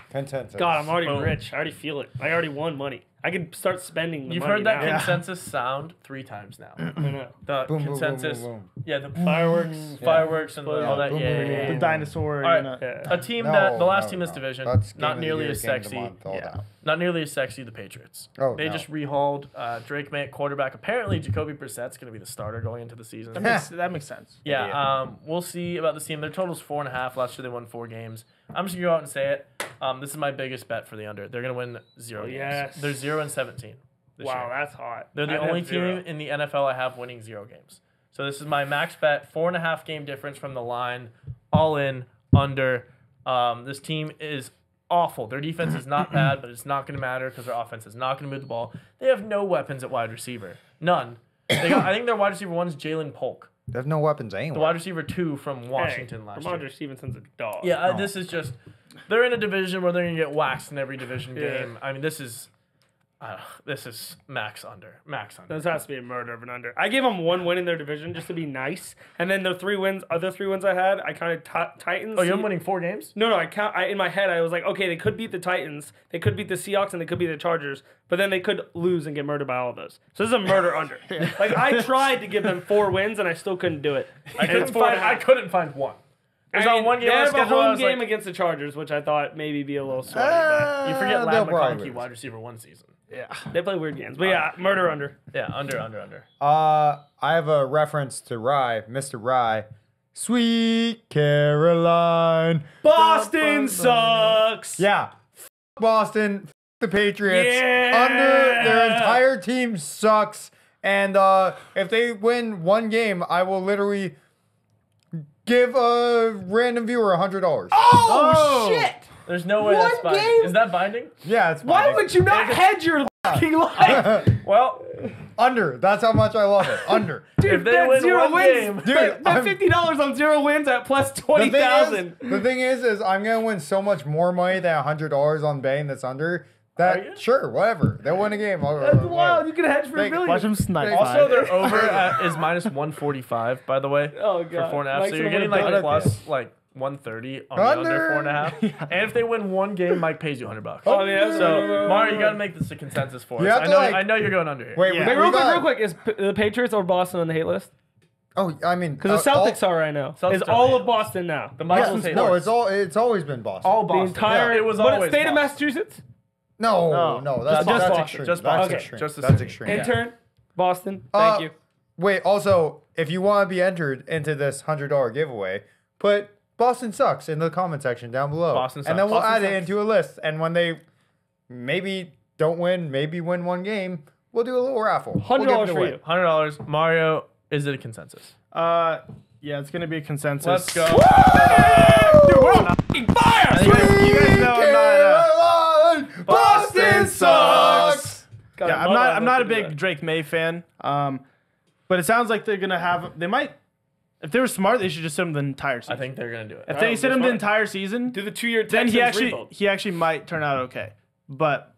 Consensus. God, I'm already Boom. rich. I already feel it. I already won money. I can start spending the You've money heard that now. consensus sound 3 times now. I know. The Boom, boom, boom, consensus. boom, Yeah, the Fireworks. fireworks and all that. Boom, Yeah, boom, yeah, boom, yeah. The dinosaur. All right. You know. Yeah. A team No, that the last no, team this no. division, That's game not of the nearly year, as game of the sexy. month, all that. Not nearly as sexy. The Patriots. Oh, They no. just rehauled Drake May at quarterback. Apparently, Jacoby Brissett's going to be the starter going into the season. That makes sense. Yeah, we'll see about this team. Their total's 4.5. Last year they won 4 games. I'm just gonna go out and say it. This is my biggest bet for the under. They're gonna win 0 games. yes. They're 0-17. This Wow, year. that's hot. They're the I'd only have 0. team in the NFL I have winning 0 games. So this is my max bet. 4.5 game difference from the line. All in under. This team is awful. Their defense is not bad, but it's not going to matter because their offense is not going to move the ball. They have no weapons at wide receiver. None. I think their wide receiver 1 is Jalen Polk. They have no weapons The anyway. wide receiver 2 from Washington last year. Ramondre Stevenson's a dog. Yeah, this is just. They're in a division where they're gonna get waxed in every division game. I mean, this is max under. Max under. This has to be a murder of an under. I gave them 1 win in their division just to be nice, and then the 3 wins, other 3 wins I had, I counted Titans. Oh, you're winning 4 games? No, in my head I was like, okay, they could beat the Titans, they could beat the Seahawks, and they could beat the Chargers, but then they could lose and get murdered by all of those. So this is a murder under. Like I tried to give them 4 wins and I still couldn't do it. I couldn't find one. There's I on mean, one game they on the have a schedule. I home was game like, against the Chargers, which I thought maybe be a little sweaty. But you forget they'll Lad probably McConkey, lose. wide receiver 1 season. Yeah. they play weird games. But yeah, murder under. Yeah, under. I have a reference to Rye, Mr. Rye. Sweet Caroline. Boston sucks. Yeah. Boston. The Patriots. Yeah. Under their entire team sucks. And if they win 1 game, I will literally give a random viewer $100. Oh, shit! There's no way that's One binding. game? Is that binding? Yeah, it's Why binding. would you not hedge your fucking life? Well, Under. That's how much I love it. Under. Dude, if they bet win 0 one wins. game, Dude, Bet $50 on 0 wins at plus The 20,000. thing is I'm gonna win so much more money than $100 on betting that's under. Are That you? sure, whatever. They'll win a game. That's wild. You can hedge for a Thank- million. Watch him snipe. also five. their over is minus 145. By the way, Oh, for God. 4.5. Mike's So you're gonna getting win like a plus like 130 on the Under. under 4.5. And if they win 1 game, Mike pays you $100. Oh, I mean, that's So Mario, you got to make this a consensus for us. You have I to, know. like- I know you're going under here. Wait, Yeah. Wait, we real got- quick. Is the Patriots or Boston on the hate list? Oh, I mean, Because the Celtics are right now. Celtics It's are all the of hate Boston now. The Yeah, Michael's hate no, list. it's always been Boston. all The Boston. entire. Yeah, it was but always state of Boston. Massachusetts. No, that's Just Boston. extreme. Just That's Boston. extreme. Just the That's city. extreme. Yeah. Intern, Boston. Thank you. Wait, also, if you want to be entered into this $100 giveaway, put Boston sucks in the comment section down below. Boston and then sucks. we'll Boston add it sucks. into a list. And when they maybe don't win, maybe win 1 game, we'll do a little raffle. We'll give $100 it for away. you. $100. Mario, is it a consensus? Yeah, it's gonna be a consensus. Let's go. Dude, we're on fucking fire. You guys know I'm not. Caroline, Boston sucks. Yeah, I'm not a big Drake May fan. But it sounds like they're gonna have. They might. If they were smart, they should just sit him the entire season. I think they're going to do it. if they sit him the entire season, Do the 2-year then Texans rebuild. he actually might turn out okay. But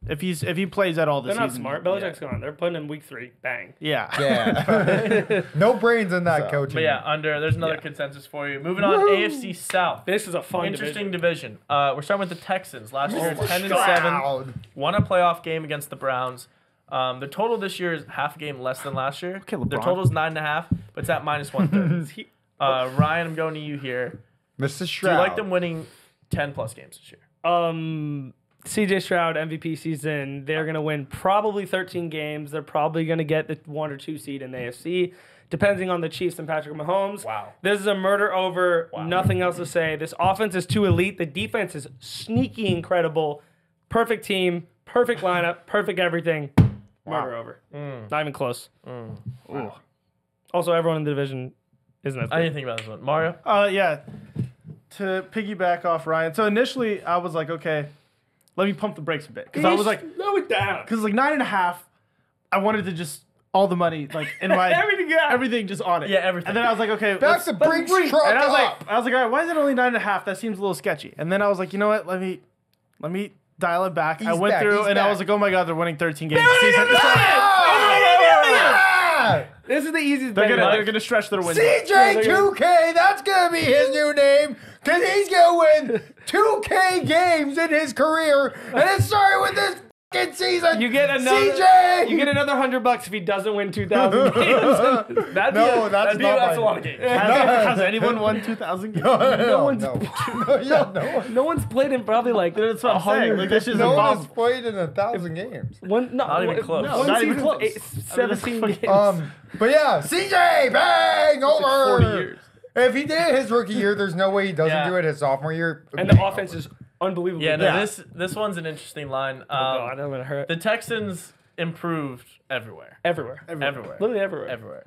if he plays at all this They're season, not smart. Belichick's gone. They're putting him week 3. Bang. Yeah. Yeah. No brains in that coaching. But yeah, under. There's another consensus for you. Moving on, AFC South. This is a fun Interesting division. division. We're starting with the Texans. Last year, Oh, 10-7, Stroud. won a playoff game against the Browns. The total this year is half a game less than last year. Okay, Their LeBron. total is 9.5, but it's at minus 130. Ryan, I'm going to you here. Mr. Do Stroud. you like them winning 10 plus games this year? CJ Stroud MVP season. They're gonna win probably 13 games. They're probably gonna get the 1 or 2 seed in the AFC, depending on the Chiefs and Patrick Mahomes. Wow. This is a murder over. Wow. Nothing else to say. This offense is too elite. The defense is sneaky incredible. perfect team, perfect lineup, perfect everything. Murder over. Not even close. Wow. Also, everyone in the division isn't as good. I didn't think about this one. Mario? Yeah. To piggyback off Ryan. So initially, I was like, okay, let me pump the brakes a bit. Because I was like, slow it down. because like 9.5, I wanted to just all the money like in my everything just on it. Yeah, everything. And then I was like, okay, Back the Brinks truck and I was up. like, all right, why is it only 9.5? That seems a little sketchy. And then I was like, you know what? Let me dial it back. I went through and I was like, oh my god, they're winning 13 games this season. This is the easiest They're bet. gonna stretch their win. CJ2K, that's gonna be his new name, because he's gonna win 2K games in his career, and it started with this fucking season. You get another. CJ. You get another $100 if he doesn't win 2,000 games. That's a lot of games. Has anyone won 2,000 games? No one's played in probably like That's what I'm saying. Like, this is No one has impossible. played in 1,000 games. Not even close. No, not even close. 17 games. But yeah, CJ, bang, over. 40 years. If he did his rookie year, there's no way he doesn't Yeah. do it his sophomore year. And the offense is unbelievable. Yeah, no, Yeah. this one's an interesting line. Oh God, I'm gonna hurt. The Texans improved everywhere. Everywhere. Literally everywhere. Everywhere.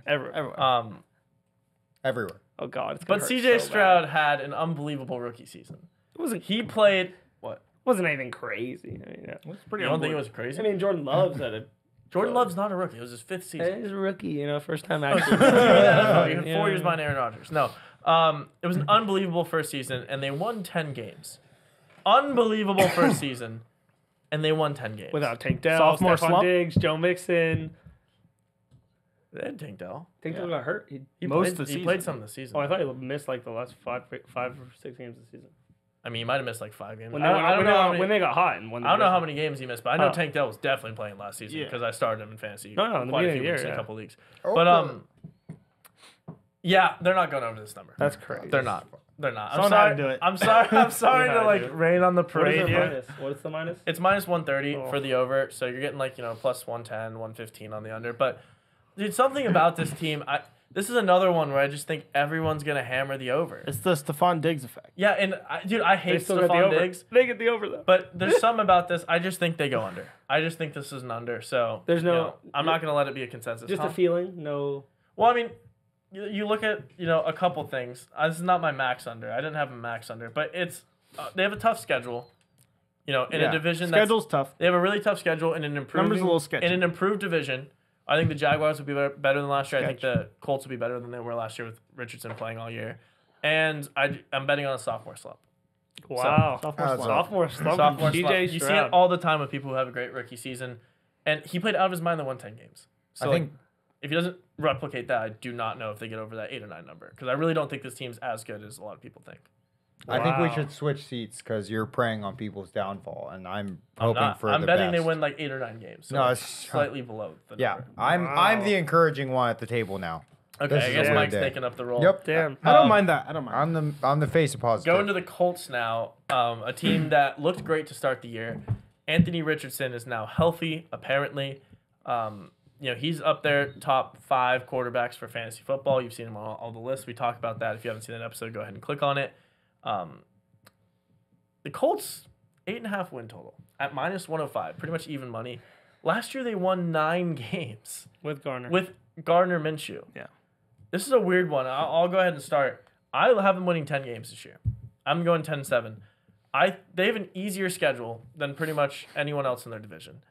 Everywhere. Oh God, it's gonna But hurt CJ so Stroud bad. had an unbelievable rookie season. It He played what? wasn't anything crazy. I mean, yeah. It's pretty You don't think it unbelievable. was crazy? I mean, Jordan Love's at it. Jordan Love's not a rookie. It was his 5th season. He's a rookie, first time actually. You're 4 Yeah. years behind Aaron Rodgers. No. It was an unbelievable first season, and they won 10 games. Unbelievable first season, and they won 10 games. Without Tank Dell, Sophomore Stephon slump? Diggs, Joe Mixon. They had Tank Dell. Tank Dell got hurt. He Most played, of the he played season. some of the season. Oh, I thought he missed like the last five or 6 games of the season. I mean, he might have missed like 5 games. When I don't know how many- when they got hot and when I don't know how many games he missed, but I know Oh. Tank Dell was definitely playing last season Yeah. because I started him in fantasy No, in the quite a beginning few of the weeks year, in a yeah. couple leagues. Oh, But yeah, they're not going over this number. That's crazy. They're not. They're not. I'm Someone had sorry. to do it. I'm sorry. I'm sorry You to had like to. rain on the What is parade the here. minus? What is the minus? It's minus 130 Oh. for the over, so you're getting like plus 110, 115 on the under. But dude, something about this team, this is another one where I just think everyone's gonna hammer the over. It's the Stephon Diggs effect. Yeah, and dude, I They hate still got the Stephon over. Diggs, They get the over though. but there's something about this. I just think they go under. I just think this is an under. So There's no- you know, I'm not gonna let it be a consensus. Just a Tom? feeling. No. Well, I mean, you look at a couple things. This is not my max under. I didn't have a max under, but it's they have a tough schedule. In a division Schedule's tough. they have a really tough schedule in an improved Numbers a little sketchy. in an improved division. I think the Jaguars will be better than last year. I think the Colts will be better than they were last year with Richardson playing all year. And I'm betting on a sophomore slump. Wow. Sophomore slump. Sophomore CJ slump. You see it Stroud. all the time with people who have a great rookie season. And he played out of his mind the 110 games. So I think if he doesn't replicate that, I do not know if they get over that 8 or 9 number. Because I really don't think this team's as good as a lot of people think. I think we Wow. should switch seats because you're preying on people's downfall, and I'm I'm hoping not. for I'm the betting best. they win like 8 or 9 games. So No, that's it's- slightly below the Yeah, number. I'm the encouraging one at the table now. Okay, This I is guess a weird Mike's day. taking up the role. Yep. Damn. I don't mind that. I don't mind. I'm the face of positive. Going to the Colts now, a team that looked great to start the year. Anthony Richardson is now healthy, apparently. He's up there, top 5 quarterbacks for fantasy football. You've seen him on all the lists. We talked about that. If you haven't seen that episode, go ahead and click on it. The Colts, 8.5 win total at minus 105, pretty much even money. Last year, they won 9 games With Garner. with Gardner Minshew. Yeah. This is a weird one. I'll go ahead and start. I have them winning 10 games this year. I'm going 10-7. They have an easier schedule than pretty much anyone else in their division.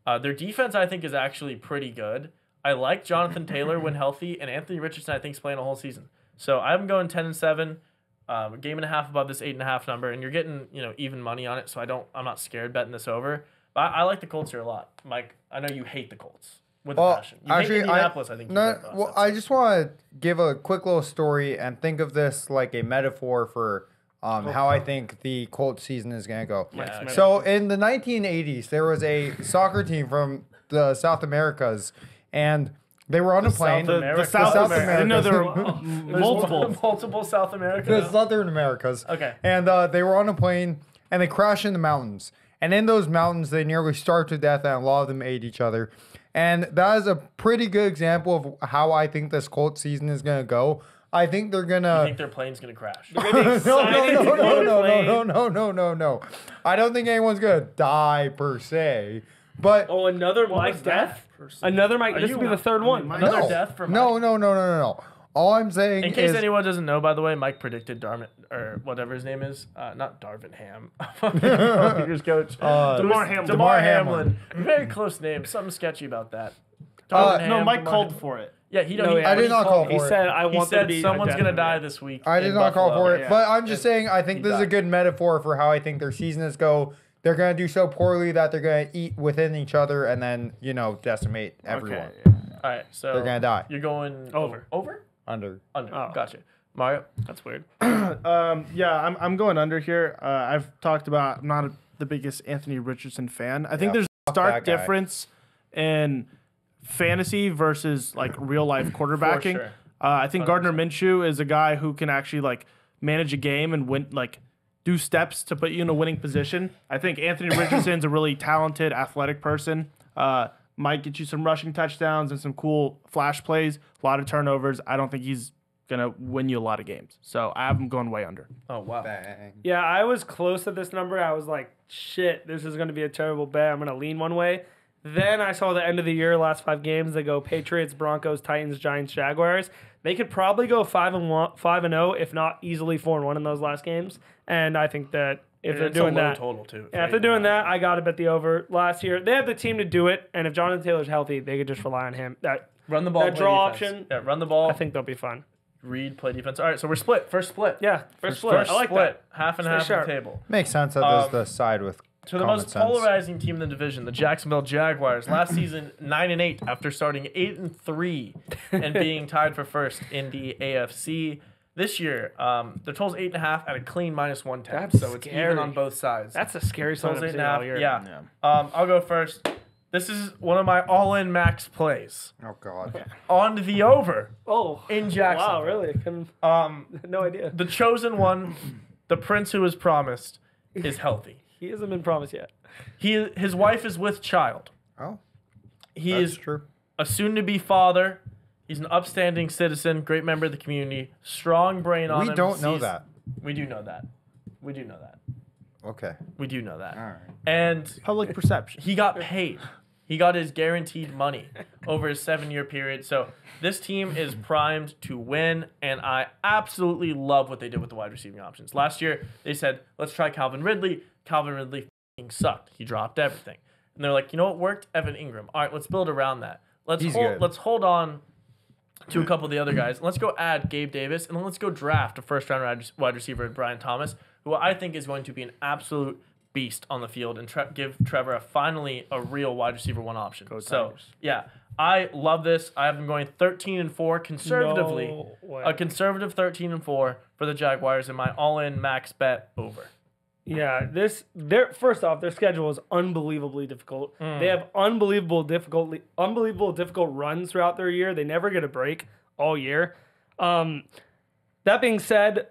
Their defense, I think, is actually pretty good. I like Jonathan Taylor when healthy, and Anthony Richardson, I think, is playing a whole season. So I'm going 10-7, a game and a half above this 8.5 number, and you're getting even money on it. So I'm not scared betting this over. But I like the Colts here a lot, Mike. I know you hate the Colts with a passion. You hate Indianapolis, I think. I just want to give a quick little story and think of this like a metaphor for how I think the Colts season is going to go. Yeah, okay. So in the 1980s, there was a soccer team from the South Americas, and they were on a plane. The South America. I didn't know there were multiple South America. The Southern Americas. Okay. And they were on a plane, and they crashed in the mountains. And in those mountains, they nearly starved to death, and a lot of them ate each other. And that is a pretty good example of how I think this Colts season is going to go. I think they're I gonna. think their plane's gonna crash. They're gonna be No, excited to go on a plane. no. I don't think anyone's gonna die per se, but Oh, another Mike was that death? person? Another Mike. Are This you will be the not- third one. Another no, death for Mike? no. All I'm saying In case is anyone doesn't know, by the way, Mike predicted Darvin or whatever his name is, not Darvin Ham, Lakers coach, DeMar Hamlin. DeMar Hamlin. Very close name. Something sketchy about that. No, Ham, Mike DeMar called Ham- for it. Yeah, he. No, he yeah, I did not call He for it. said, "I He want there to said be someone's a gonna death die event." this week. I did in not call Buffalo. for it, Yeah. but I'm just saying I think he this is a died. good metaphor for how I think their seasons go. They're gonna do so poorly that they're gonna eat within each other and then decimate everyone. Okay, yeah. All right, so They're gonna die. You're going Over. Over. Under. Under. Oh. Gotcha. Mario. That's weird. Yeah, I'm going under here. I've talked about. I'm not the biggest Anthony Richardson fan. I think Yeah, there's a fuck stark that guy. difference in fantasy versus like real life quarterbacking. sure. I think Gardner Minshew is a guy who can actually like manage a game and win, like do steps to put you in a winning position. I think Anthony Richardson's a really talented, athletic person. Might get you some rushing touchdowns and some cool flash plays. A lot of turnovers. I don't think he's gonna win you a lot of games. So I have him going way under. Oh wow. Bang. Yeah, I was close to this number. I was like, shit, this is going to be a terrible bet. I'm going to lean one way. Then I saw the end of the year, last 5 games. They go Patriots, Broncos, Titans, Giants, Jaguars. They could probably go 5-0, if not easily 4-1 in those last games. And I think that if And they're it's a doing low that, total too. yeah, if they're doing that, I got to bet the over. Last year, they have the team to do it. And if Jonathan Taylor's healthy, they could just rely on him. That Run the ball. that play draw defense. option, Yeah, run the ball. I think they'll be fun. Read, play defense. All right, so we're split. First split. Yeah, first split. First I like split. that. Half and Stay half sharp. of the table. Makes sense that there's the side with To the common most sense. polarizing team in the division, the Jacksonville Jaguars. Last season, 9-8 after starting 8-3 and being tied for first in the AFC. This year, their total's 8.5 at a clean -110. That's so it's scary. even on both sides. That's a scary sign Total's of 8.5. all year. Yeah. I'll go first. This is one of my all-in max plays Oh God. on the over Oh, in Jacksonville. wow, really? I couldn't, no idea. The chosen one, the prince who was promised, is healthy. He hasn't been promised yet. His wife is with child. Oh, He that's is true. a soon-to-be father. He's an upstanding citizen, great member of the community, strong brain on him. We don't know sees- that. We do know that. We do know that. Okay. We do know that. All right. And Public perception. he got paid. He got his guaranteed money over a 7-year period. So this team is primed to win, and I absolutely love what they did with the wide receiving options. Last year, they said, let's try Calvin Ridley. Calvin Ridley f***ing sucked. He dropped everything. And they're like, you know what worked? Evan Ingram. All right, let's build around that. He's good. Let's hold on to a couple of the other guys. Let's go add Gabe Davis, and then let's go draft a first-round wide receiver, Brian Thomas, who I think is going to be an absolute beast on the field and give Trevor finally a real wide receiver one option. So, Tigers. yeah, I love this. I have them going 13-4 conservatively. No way. A conservative 13-4 for the Jaguars, and my all-in max bet over. Yeah, first off, their schedule is unbelievably difficult. They have unbelievable difficult runs throughout their year. They never get a break all year. That being said,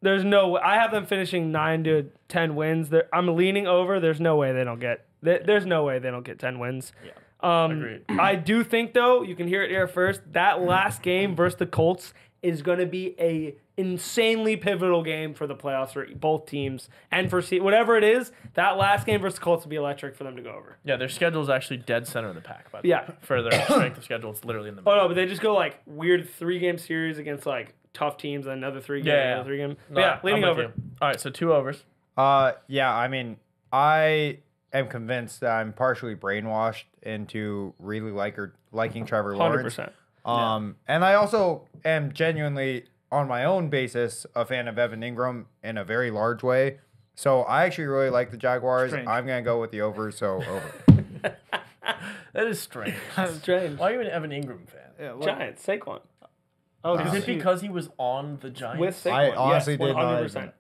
there's no. I have them finishing 9 to 10 wins. I'm leaning over. There's no way they don't get. There's no way they don't get 10 wins. Yeah, agreed. I do think though, you can hear it here first. That last game versus the Colts is going to be a insanely pivotal game for the playoffs for both teams and for whatever it is. That last game versus the Colts will be electric for them to go over. Yeah, their schedule is actually dead center of the pack. By the Yeah. way. For their strength of schedule, it's literally in the Oh middle. no, but they just go like weird 3-game series against like tough teams and another 3 game, Yeah. another 3 game. No, Yeah, leaning I'm with over. you. All right, so 2 overs. Yeah, I mean, I am convinced that I'm partially brainwashed into really liking Trevor Lawrence. 100%. And I also am genuinely, on my own basis, a fan of Evan Ingram in a very large way. So I actually really like the Jaguars. Strange. I'm going to go with the over, so over. That is strange. Strange. Why are you an Evan Ingram fan? Yeah, look. Giants, Saquon. Oh, Is is it because he was on the Giants? With Saquon. I honestly yes, did not 100%. even-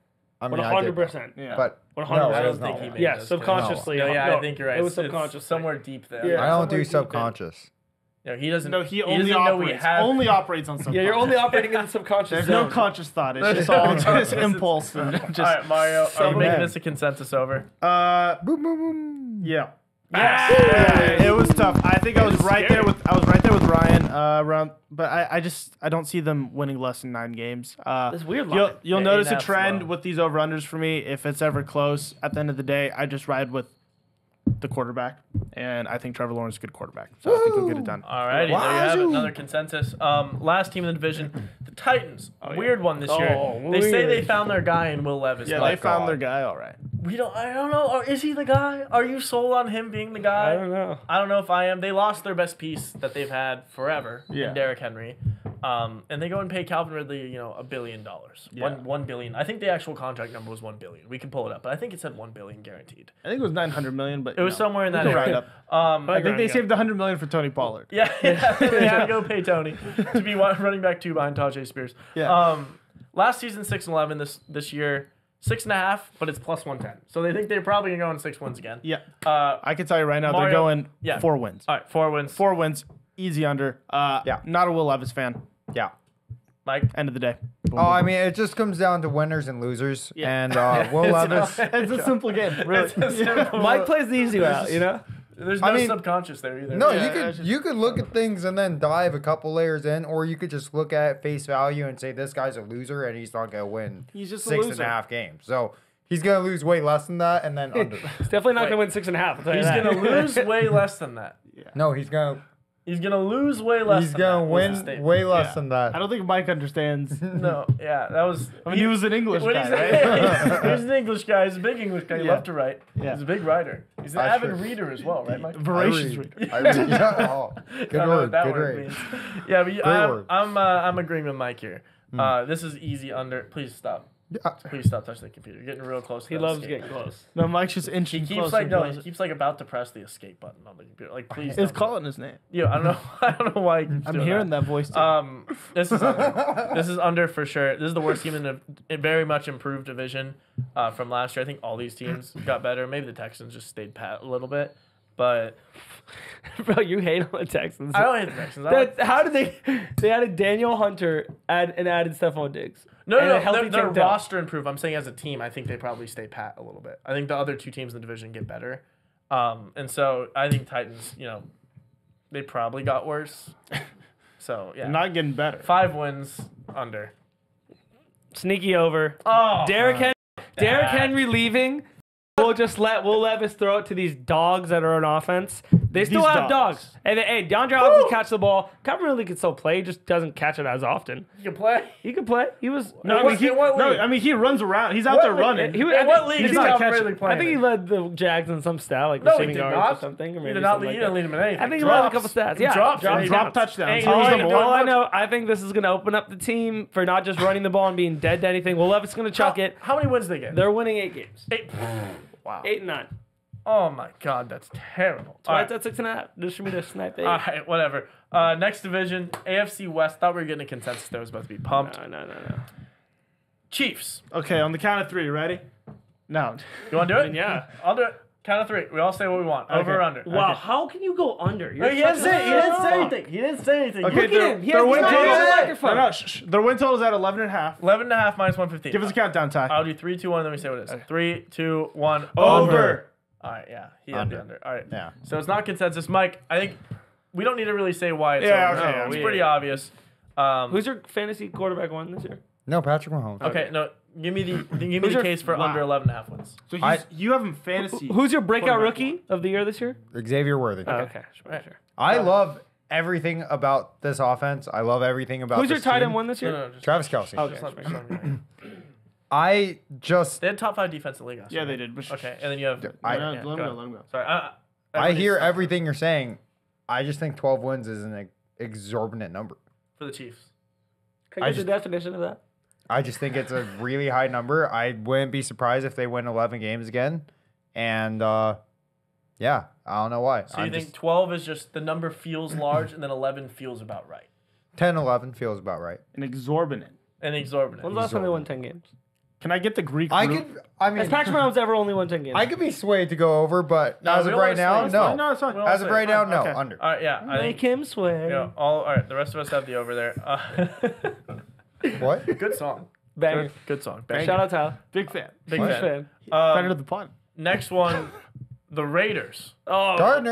I mean, I did, 100%. Yeah. but 100%. no, I it don't was think not. he made Yeah, those subconsciously. No, yeah, No, I think you're right. It was It's subconscious. somewhere deep there. Yeah. I don't somewhere do deep in. subconscious. No, he doesn't. No, he doesn't only know we operates. have. Only operates on subconscious. Yeah, you're only operating in the subconscious There's zone. no conscious thought. It's just all just impulse and just. All right, Mario. Are you Oh, making man. this a consensus over? Boom, boom, boom. Yeah. Yeah, it was tough. I think I was right scary. there with Ryan around, but I don't see them winning less than 9 games. That's weird. You'll Yeah, notice a 8.5 trend low. with these over unders for me. If it's ever close, at the end of the day, I just ride with the quarterback, and I think Trevor Lawrence is a good quarterback, so I think he'll get it done. Alrighty, there you have it. Another consensus. Last team in the division, the Titans. Weird one this year. They say they found their guy in Will Levis. Yeah, but they found their guy. All right. I don't know. Is he the guy? Are you sold on him being the guy? I don't know. I don't know if I am. They lost their best piece that they've had forever in Derrick Henry. And they go and pay Calvin Ridley, $1 billion. Yeah. $1 billion. I think the actual contract number was $1 billion. We can pull it up, but I think it said $1 billion guaranteed. I think it was 900 million, but It was somewhere in that right area. up. I think they saved 100 million for Tony Pollard. Yeah, they had to go pay Tony to be running back 2 behind Tajay Spears. Yeah. Last season 6-11. This year 6.5, but it's plus 110. So they think they're probably gonna go on 6 wins again. Yeah. Uh, I can tell you right now, Mario- they're going yeah. 4 wins. all right, 4 wins. 4 wins, easy under. Yeah. Not a Will Levis fan. Yeah. Mike. End of the day. Boom, Oh, boom, I boom. mean, it just comes down to winners and losers. Yeah. And Will Levis. It's a simple game, really. Mike plays the easy route, There's no I mean, subconscious there either. No, Yeah, you could look at things and then dive a couple layers in, or you could just look at face value and say this guy's a loser and he's not gonna win. He's just a 6.5 games. So he's gonna lose way less than that and then under. He's definitely not going to win 6.5. I'll tell you He's that. gonna lose way less than that. No, he's gonna Lose way less. he's than gonna that, was the win statement. way less Yeah. than that. I don't think Mike understands. No, yeah, that was. I mean, he was an English What guy, he's, right? he's an English guy. He's a big English guy. He Yeah. left to right. Yeah. He's a big writer. He's an That's avid true. reader as well, right, Mike? Voracious reader. I read, yeah, oh, I good don't know what word. that Good word word. means. Yeah, but word. I'm agreeing with Mike here. This is easy under. Please stop. Yeah. Please stop touching the computer. You're getting real close. To He that loves escape. getting close. No, Mike's just He inching keeps closer. like no. closer. He keeps like about to press the escape button on the computer. Like please. It's don't do calling his name. it. Yeah, I don't know. I don't know why. He keeps I'm doing hearing that voice too. This is under. This is under for sure. This is the worst team in a very much improved division from last year. I think all these teams got better. Maybe the Texans just stayed pat a little bit, but Bro, you hate on the Texans. I don't hate the Texans. I like- How did they added Daniel Hunter and added Stephon Diggs. no, and a no, healthy their Tank Dell. roster improved. I'm saying as a team, I think they probably stay pat a little bit. I think the other 2 teams in the division get better, and so I think Titans. They probably got worse. So yeah, They're not getting better. 5 wins under. Sneaky over. Oh, Derrick Henry leaving. We'll just let Will Levis throw it to these dogs that are on offense. They still These have dogs. dogs. And hey, DeAndre Hopkins can catch the ball. Calvin Ridley can still play, just doesn't catch it as often. you can play. He could play. He was No, what- in what league? he runs around. He's out What there league? running. He was, In I what think- league he's is not Calvin catching- Ridley playing I think he in? led the Jags in some stat, like No, he receiving did yards not. or something, or He maybe did not something lead. like He didn't that. lead him in anything. I think he led a couple stats. Yeah, Dropped. Drop touchdowns. Ain't He was no number way. one. All I know, I think this is going to open up the team for not just running the ball and being dead to anything. Will Levis is going to chuck it. How many wins they get? They're winning 8 games. 8. Wow. 8 and 9. Oh my God, that's terrible. So All that's right. at 6.5. Just for me to snipe 8. All right, whatever. Next division, AFC West. Thought we were getting a consensus there. I was about to be pumped. No. Chiefs. Okay, on the count of 3, ready? No. You want to do it? Yeah. I'll do it. Count of 3. We all say what we want. Over or under. Wow, Okay. how can you go under? No, he didn't say anything. He didn't say anything. Okay, Look at him. He has their win his total. eyes on the microphone. No, shh. Their win total is at 11.5. 11.5 minus 115. Give us a countdown, Ty. I'll do 3, 2, 1, and then we say what it is. 3, 2, 1. Over. All right, yeah. He had the Under. under. All right. Yeah. So it's not consensus. Mike, I think we don't need to really say why it's Yeah, over. okay, It's yeah. pretty obvious. Who's your fantasy quarterback one this year? No, Patrick Mahomes. Okay, no. Give me the Who's your- case for wow. under 11.5 wins. So I- you have him fantasy. Who's your breakout Quarterback rookie of the year this year? Xavier Worthy. Oh, okay. Sure. I love everything about this offense. I love everything about Who's your this tight team. end one this year? No, just, Travis Kelce. Okay. just let me. I just They had top 5 defense in the league last Yeah, year. they did. But Okay, and then you have. I- let yeah, him go go. ahead. Let him go. Sorry. I everybody's hear top everything you're saying. I just think 12 wins is an exorbitant number. for the Chiefs. Can I I get the just- definition of that? I just think it's a really high number. I wouldn't be surprised if they win 11 games again. And yeah, I don't know why. So you think 12 is just the number feels large, and then 11 feels about right, 10, 11 feels about right. An exorbitant. and exorbitant. When's the last time they won 10 games? Can I get the Greek I root? could. I mean, Has Patrick Mahomes ever only won 10 games? I could be swayed to go over, but No, as we of don't right wanna now, sway. It's no. fine. No, it's fine. We all As of say right now, fine. no. Okay. Under. All right, yeah. I Make think. him sway. All right. The rest of us have the over there. What? Good song. Banger. Good song. Shout out Tyler. Big fan. Big Huge fan. fan. Fan of the pun. Next one, The Raiders. Oh, Gardner.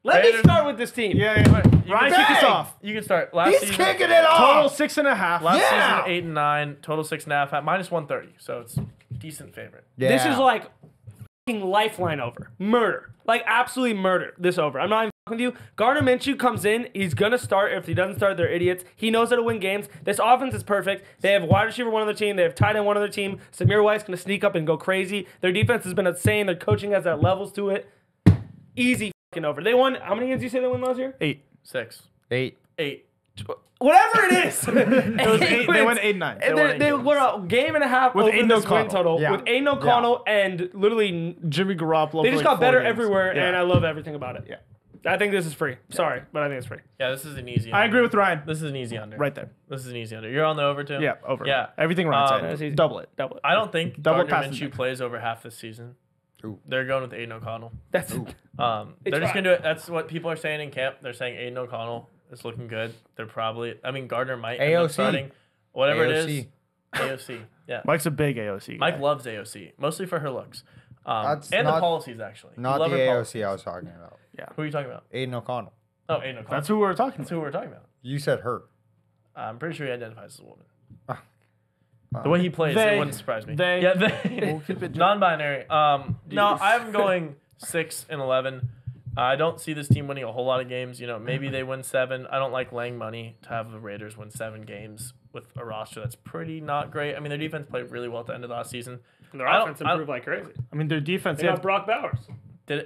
Let me Raiders. start with this team. Yeah. You Ryan, can- kick us off. You can start. Last He's season, kicking it off. Total 6.5. Last Yeah. season 8 and 9. Total 6.5 at minus 130. So it's decent favorite. Yeah. This is like fucking lifeline over. Murder. Like absolutely murder. This over. I'm not even fucking with you. Gardner Minshew comes in. He's going to start. If he doesn't start, they're idiots. He knows how to win games. This offense is perfect. They have wide receiver one on their team. They have tight end one on their team. Samir White's going to sneak up and go crazy. Their defense has been insane. Their coaching has that levels to it. Easy fucking over. They won. How many games did you say they won last year? 8. 6. 8. 8. Whatever it is. It was 8. They went 8-9. And they were a game and a half With over Aiden this win O'Connell. total. Yeah. With Aiden O'Connell and literally Jimmy Garoppolo. they for just like got better 4 games. everywhere, Yeah. and I love everything about it. Yeah. I think this is free. Sorry, but I think it's free. Yeah, this is an easy I agree with Ryan. This is an easy under. Right there. This is an easy under. You're on the over too? Yeah, over. Yeah. Everything Ryan That's easy. said. Double it. Double it. I don't think Double Gardner pass Minshew plays over half this season. Ooh. They're going with Aiden O'Connell. That's They're just fine. gonna do it. That's what people are saying in camp. They're saying Aiden O'Connell is looking good. They're probably. I mean, Gardner might end up AOC. starting. Whatever it AOC. is. AOC. Yeah. Mike's a big AOC guy. Mike loves AOC, mostly for her looks, That's and the not- policies actually. You Not love the her AOC policies. I was talking about. Who are you talking about? Aiden O'Connell. Oh, Aiden O'Connell. That's who we were talking That's to. who we're talking about. You said her. I'm pretty sure he identifies as a woman. Wow. The way he plays, They- it wouldn't surprise me. they- yeah, they. We'll keep it Non-binary. No, I'm going 6-11. I don't see this team winning a whole lot of games. You know, maybe they win 7. I don't like laying money to have the Raiders win 7 games with a roster that's pretty not great. I mean, their defense played really well at the end of the last season. And their I don't- offense improved like crazy. I mean, their defense. They got Brock Bowers.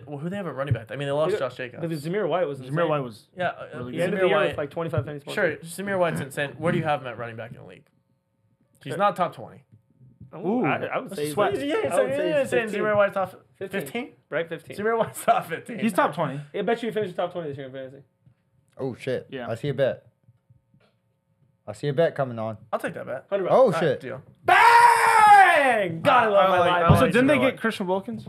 Well, who they have a running back? I mean, they lost Josh But Jacobs. Zamir White was insane. Zamir White was. Yeah, Really He good. ended the Zamir year White. with like 25 fantasy points. Sure, Samir White's insane. Where do you have him at running back in the league? He's not top 20. Ooh, I would that's say a sweat. he's- Yeah, I would say he's saying 15. Zamir White's top 15. 15? Right, 15. Zamir White's top 15. He's top 20. I bet you he finished top 20 this year in fantasy. Oh, shit. Yeah. I see a bet. I see a bet coming on. I'll take that bet. 100 Oh, All right, shit. deal. Bang! God, I love my like- live. I Also, like didn't they Zamir get White. Christian Wilkins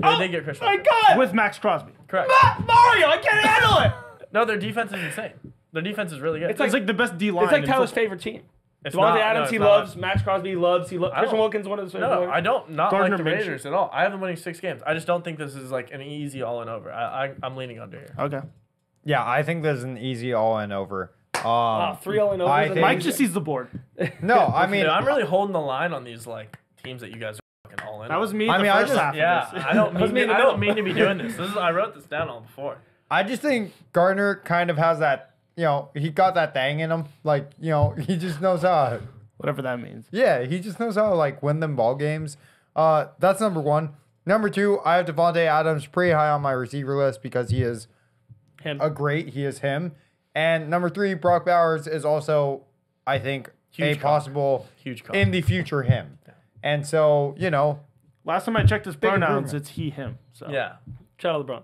Yeah, they get Christian. my God! with Max Crosby? Correct. Mario, I can't handle it! No, their defense is insane. Their defense is really good. It's It's like the best D line. It's like in Tyler's football. favorite team. It's Devontae not- Adams, no, he it's not. loves. Max Crosby, he loves. I Christian don't- Wilkins, one of his favorite No, players. I don't not Gardner like the Minshew. Raiders at all. I have them winning 6 games. I just don't think this is like an easy all and over. I'm leaning under here. Okay. Yeah, I think there's an easy all in over. 3 all in overs. I and think- Mike just sees the board. No, I mean, Dude, I'm really holding the line on these like teams that you guys are fucking all in. That on. was me. I the mean, I first just- half Yeah, of this. I don't was me mean in the I don't middle. mean to be doing this. I wrote this down all before. I just think Gardner kind of has that, he got that thing in him. Like, he just knows how. Whatever that means. Yeah, he just knows how to like win them ball games. That's number 1. Number 2, I have Devontae Adams pretty high on my receiver list because he is Him. he is him. And number 3, Brock Bowers is also, I think, Huge a possible Huge call. in the future him. And so, Last time I checked his pronouns, improvement. it's he, him. So Yeah, Shout out to LeBron.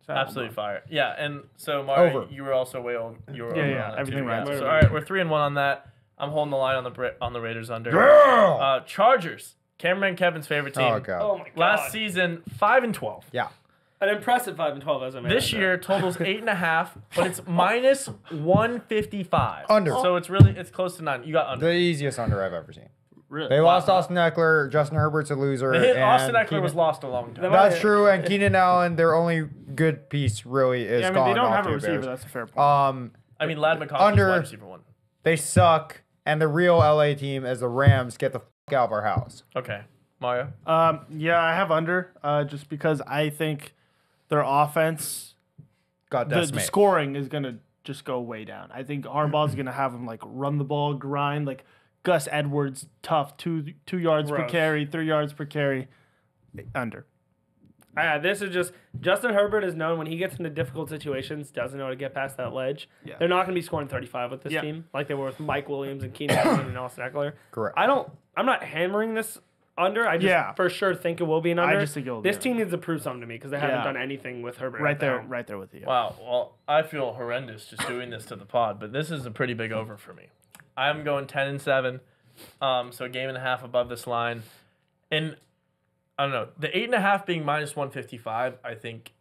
absolutely fire. Yeah, and so Mario, Over. you were also way over. You were Yeah, over yeah, on that everything too. right. So all right, we're 3-1 on that. I'm holding the line on the Raiders under. yeah. Chargers. Cameron and Kevin's favorite team. Oh god. Oh my God. Last season, 5-12. Yeah. An impressive 5-12 as I mentioned. This year totals 8.5, but it's minus 155. Under. So it's close to 9. You got under. The easiest under I've ever seen. really. They lost Austin Eckler. Justin Herbert's a loser. Austin and Eckler was lost a long time. That's true. And Keenan Allen, their only good piece really is Yeah, I mean, gone they don't off have to a the receiver. Bears. That's a fair point. I mean, Lad McConkey's Under- wide receiver 1. They suck, and the real LA team is the Rams. Get the fuck out of our house. Okay. Mario? Yeah, I have under just because I think their offense, Got the decimated. scoring is going to just go way down. I think Harbaugh's going to have them like run the ball, grind, like Gus Edwards, tough, 2 yards per Gross. carry, 3 yards per carry. Under. This is just Justin Herbert is known when he gets into difficult situations, doesn't know how to get past that ledge. Yeah. They're not going to be scoring 35 with this Yeah. team like they were with Mike Williams and Keenan Allen and Austin Eckler. Correct. I'm not hammering this under. I just Yeah. for sure think it will be an under. just think it will be This under. team needs to prove something to me because they haven't Yeah. done anything with Herbert. Right at the there, helm. right there with you. Wow. Well, I feel horrendous just doing this to the pod, but this is a pretty big over for me. I'm going 10-7, so a game and a half above this line. And I don't know, the 8.5 being minus 155, I think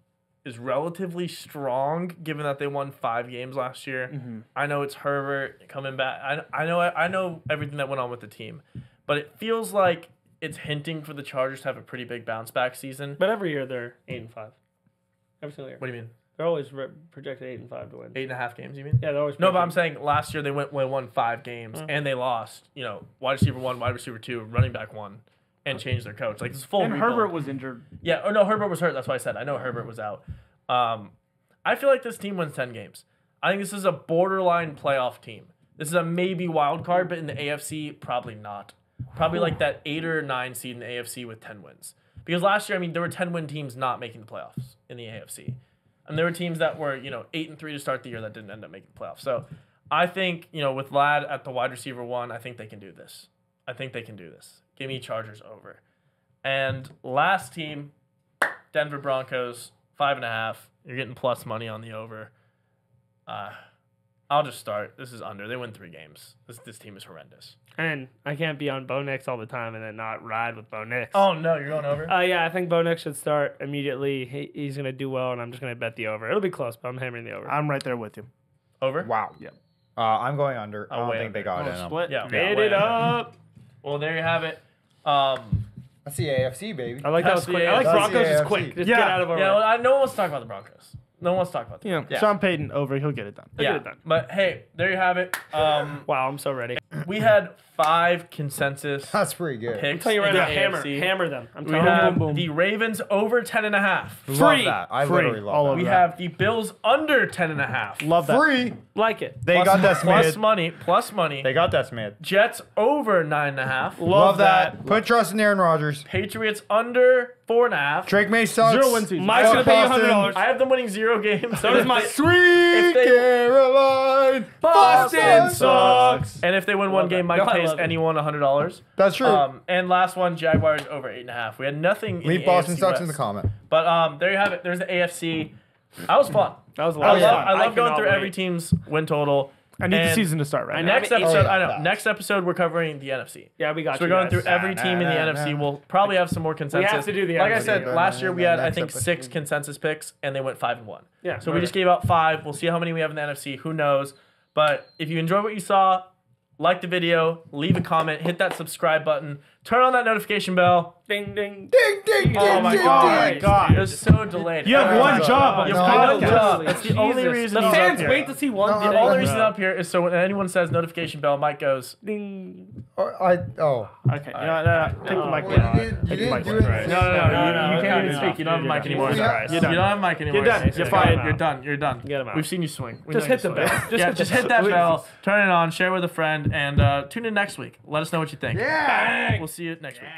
is relatively strong given that they won 5 games last year. Mm-hmm. I know it's Herbert coming back. I know everything that went on with the team, but it feels like it's hinting for the Chargers to have a pretty big bounce back season. But every year they're 8-5. Every single year. What do you mean? They're always projected 8-5 to win. 8.5 games, you mean? Yeah, they're always. No, but I'm saying last year they won 5 games and they lost. You know, wide receiver 1, wide receiver 2, running back 1, and changed their coach. Like it's full. And rebuild. Herbert was injured. Yeah. Oh no, Herbert was hurt. That's why I said I know Herbert was out. I feel like this team wins 10 games. I think this is a borderline playoff team. This is a maybe wild card, but in the AFC, probably not. Probably like that 8 or 9 seed in the AFC with 10 wins. Because last year, I mean, there were 10-win teams not making the playoffs in the AFC. And there were teams that were, 8-3 to start the year that didn't end up making the playoffs. So I think, with Ladd at the wide receiver 1, I think they can do this. Give me Chargers over. And last team, Denver Broncos, 5.5. You're getting plus money on the over. I'll just start. This is under. They win 3 games. This team is horrendous. And I can't be on Bo Nix all the time and then not ride with Bo Nix. Oh, no. You're going over? Yeah, I think Bo Nix should start immediately. He's going to do well, and I'm just going to bet the over. It'll be close, but I'm hammering the over. I'm right there with you. Over? Wow. Yep. I'm going under. I don't way think they got Oh, it. in 'em. split. Yeah. Made it up. Well, there you have it. That's the AFC, baby. I like that was That's quick. the I like AFC. Broncos That's is the quick. AFC. Just Yeah. get out of our Yeah, way. well, no one wants to talk about the Broncos. No one wants to talk about them. Yeah. Sean Payton over. He'll get it done. Get it done. But hey, there you have it. Wow, I'm so ready. We had 5 consensus That's pretty good. picks. I'm telling you right in now, the AFC. hammer them. I'm We telling you. have boom. the Ravens over 10.5. Love Free. that. I Free. literally love All that. over We that. have the Bills under 10.5. Love that. Free. Like it. They got that Plus Smith. plus money. They got that Smith. Jets over 9.5. Love that. Put trust in Aaron Rodgers. Patriots under 4.5. Drake May sucks. 0 win season. Mike's going to pay you Boston. $100. I have them winning 0 games. So does my Sweet they- Caroline. Boston sucks. And if they win one Love game, that. Mike No, I pays love it. anyone $100. That's true. And last one, Jaguars over 8.5. We had nothing. In Leave the Boston AFC sucks West. in the comment. But there you have it. There's the AFC. That was fun. That was a I lot of love, fun. I love going cannot through wait. every team's win total. I need the And season to start right now. Next I mean, episode, yeah, I know. facts. Next episode, we're covering the NFC. Yeah, we got So you we're going guys. through every team in the NFC. We'll probably have some more consensus. to do the Like I NFC. said, last year we had, I Next think, episode. 6 consensus picks, and they went 5-1. Yeah, So we right. just gave out 5. We'll see how many we have in the NFC. Who knows? But if you enjoyed what you saw, like the video, leave a comment, hit that subscribe button, turn on that notification bell. Ding, ding. Ding, ding, Oh ding, my ding, god! ding. God. It was so delayed. You have one job on You this have one podcast. job. That's the only Jesus. reason The he's fans up here. wait to see one No, video. The only Yeah. reason up here is so when anyone says notification bell, Mike goes, Ding. Okay. No, take the mic Well, away. you Take the didn't mic do away. it. no, you no, can't even no, speak. You don't have a mic anymore. Yeah. You don't have a mic anymore. You're done. You're You're fired. You're done. You're done. Get him out. We've seen you swing. We Just know hit you the swing. bell. Just hit that bell. Turn it on. Share with a friend, and tune in next week. Let us know what you think. Yeah. We'll see you next week.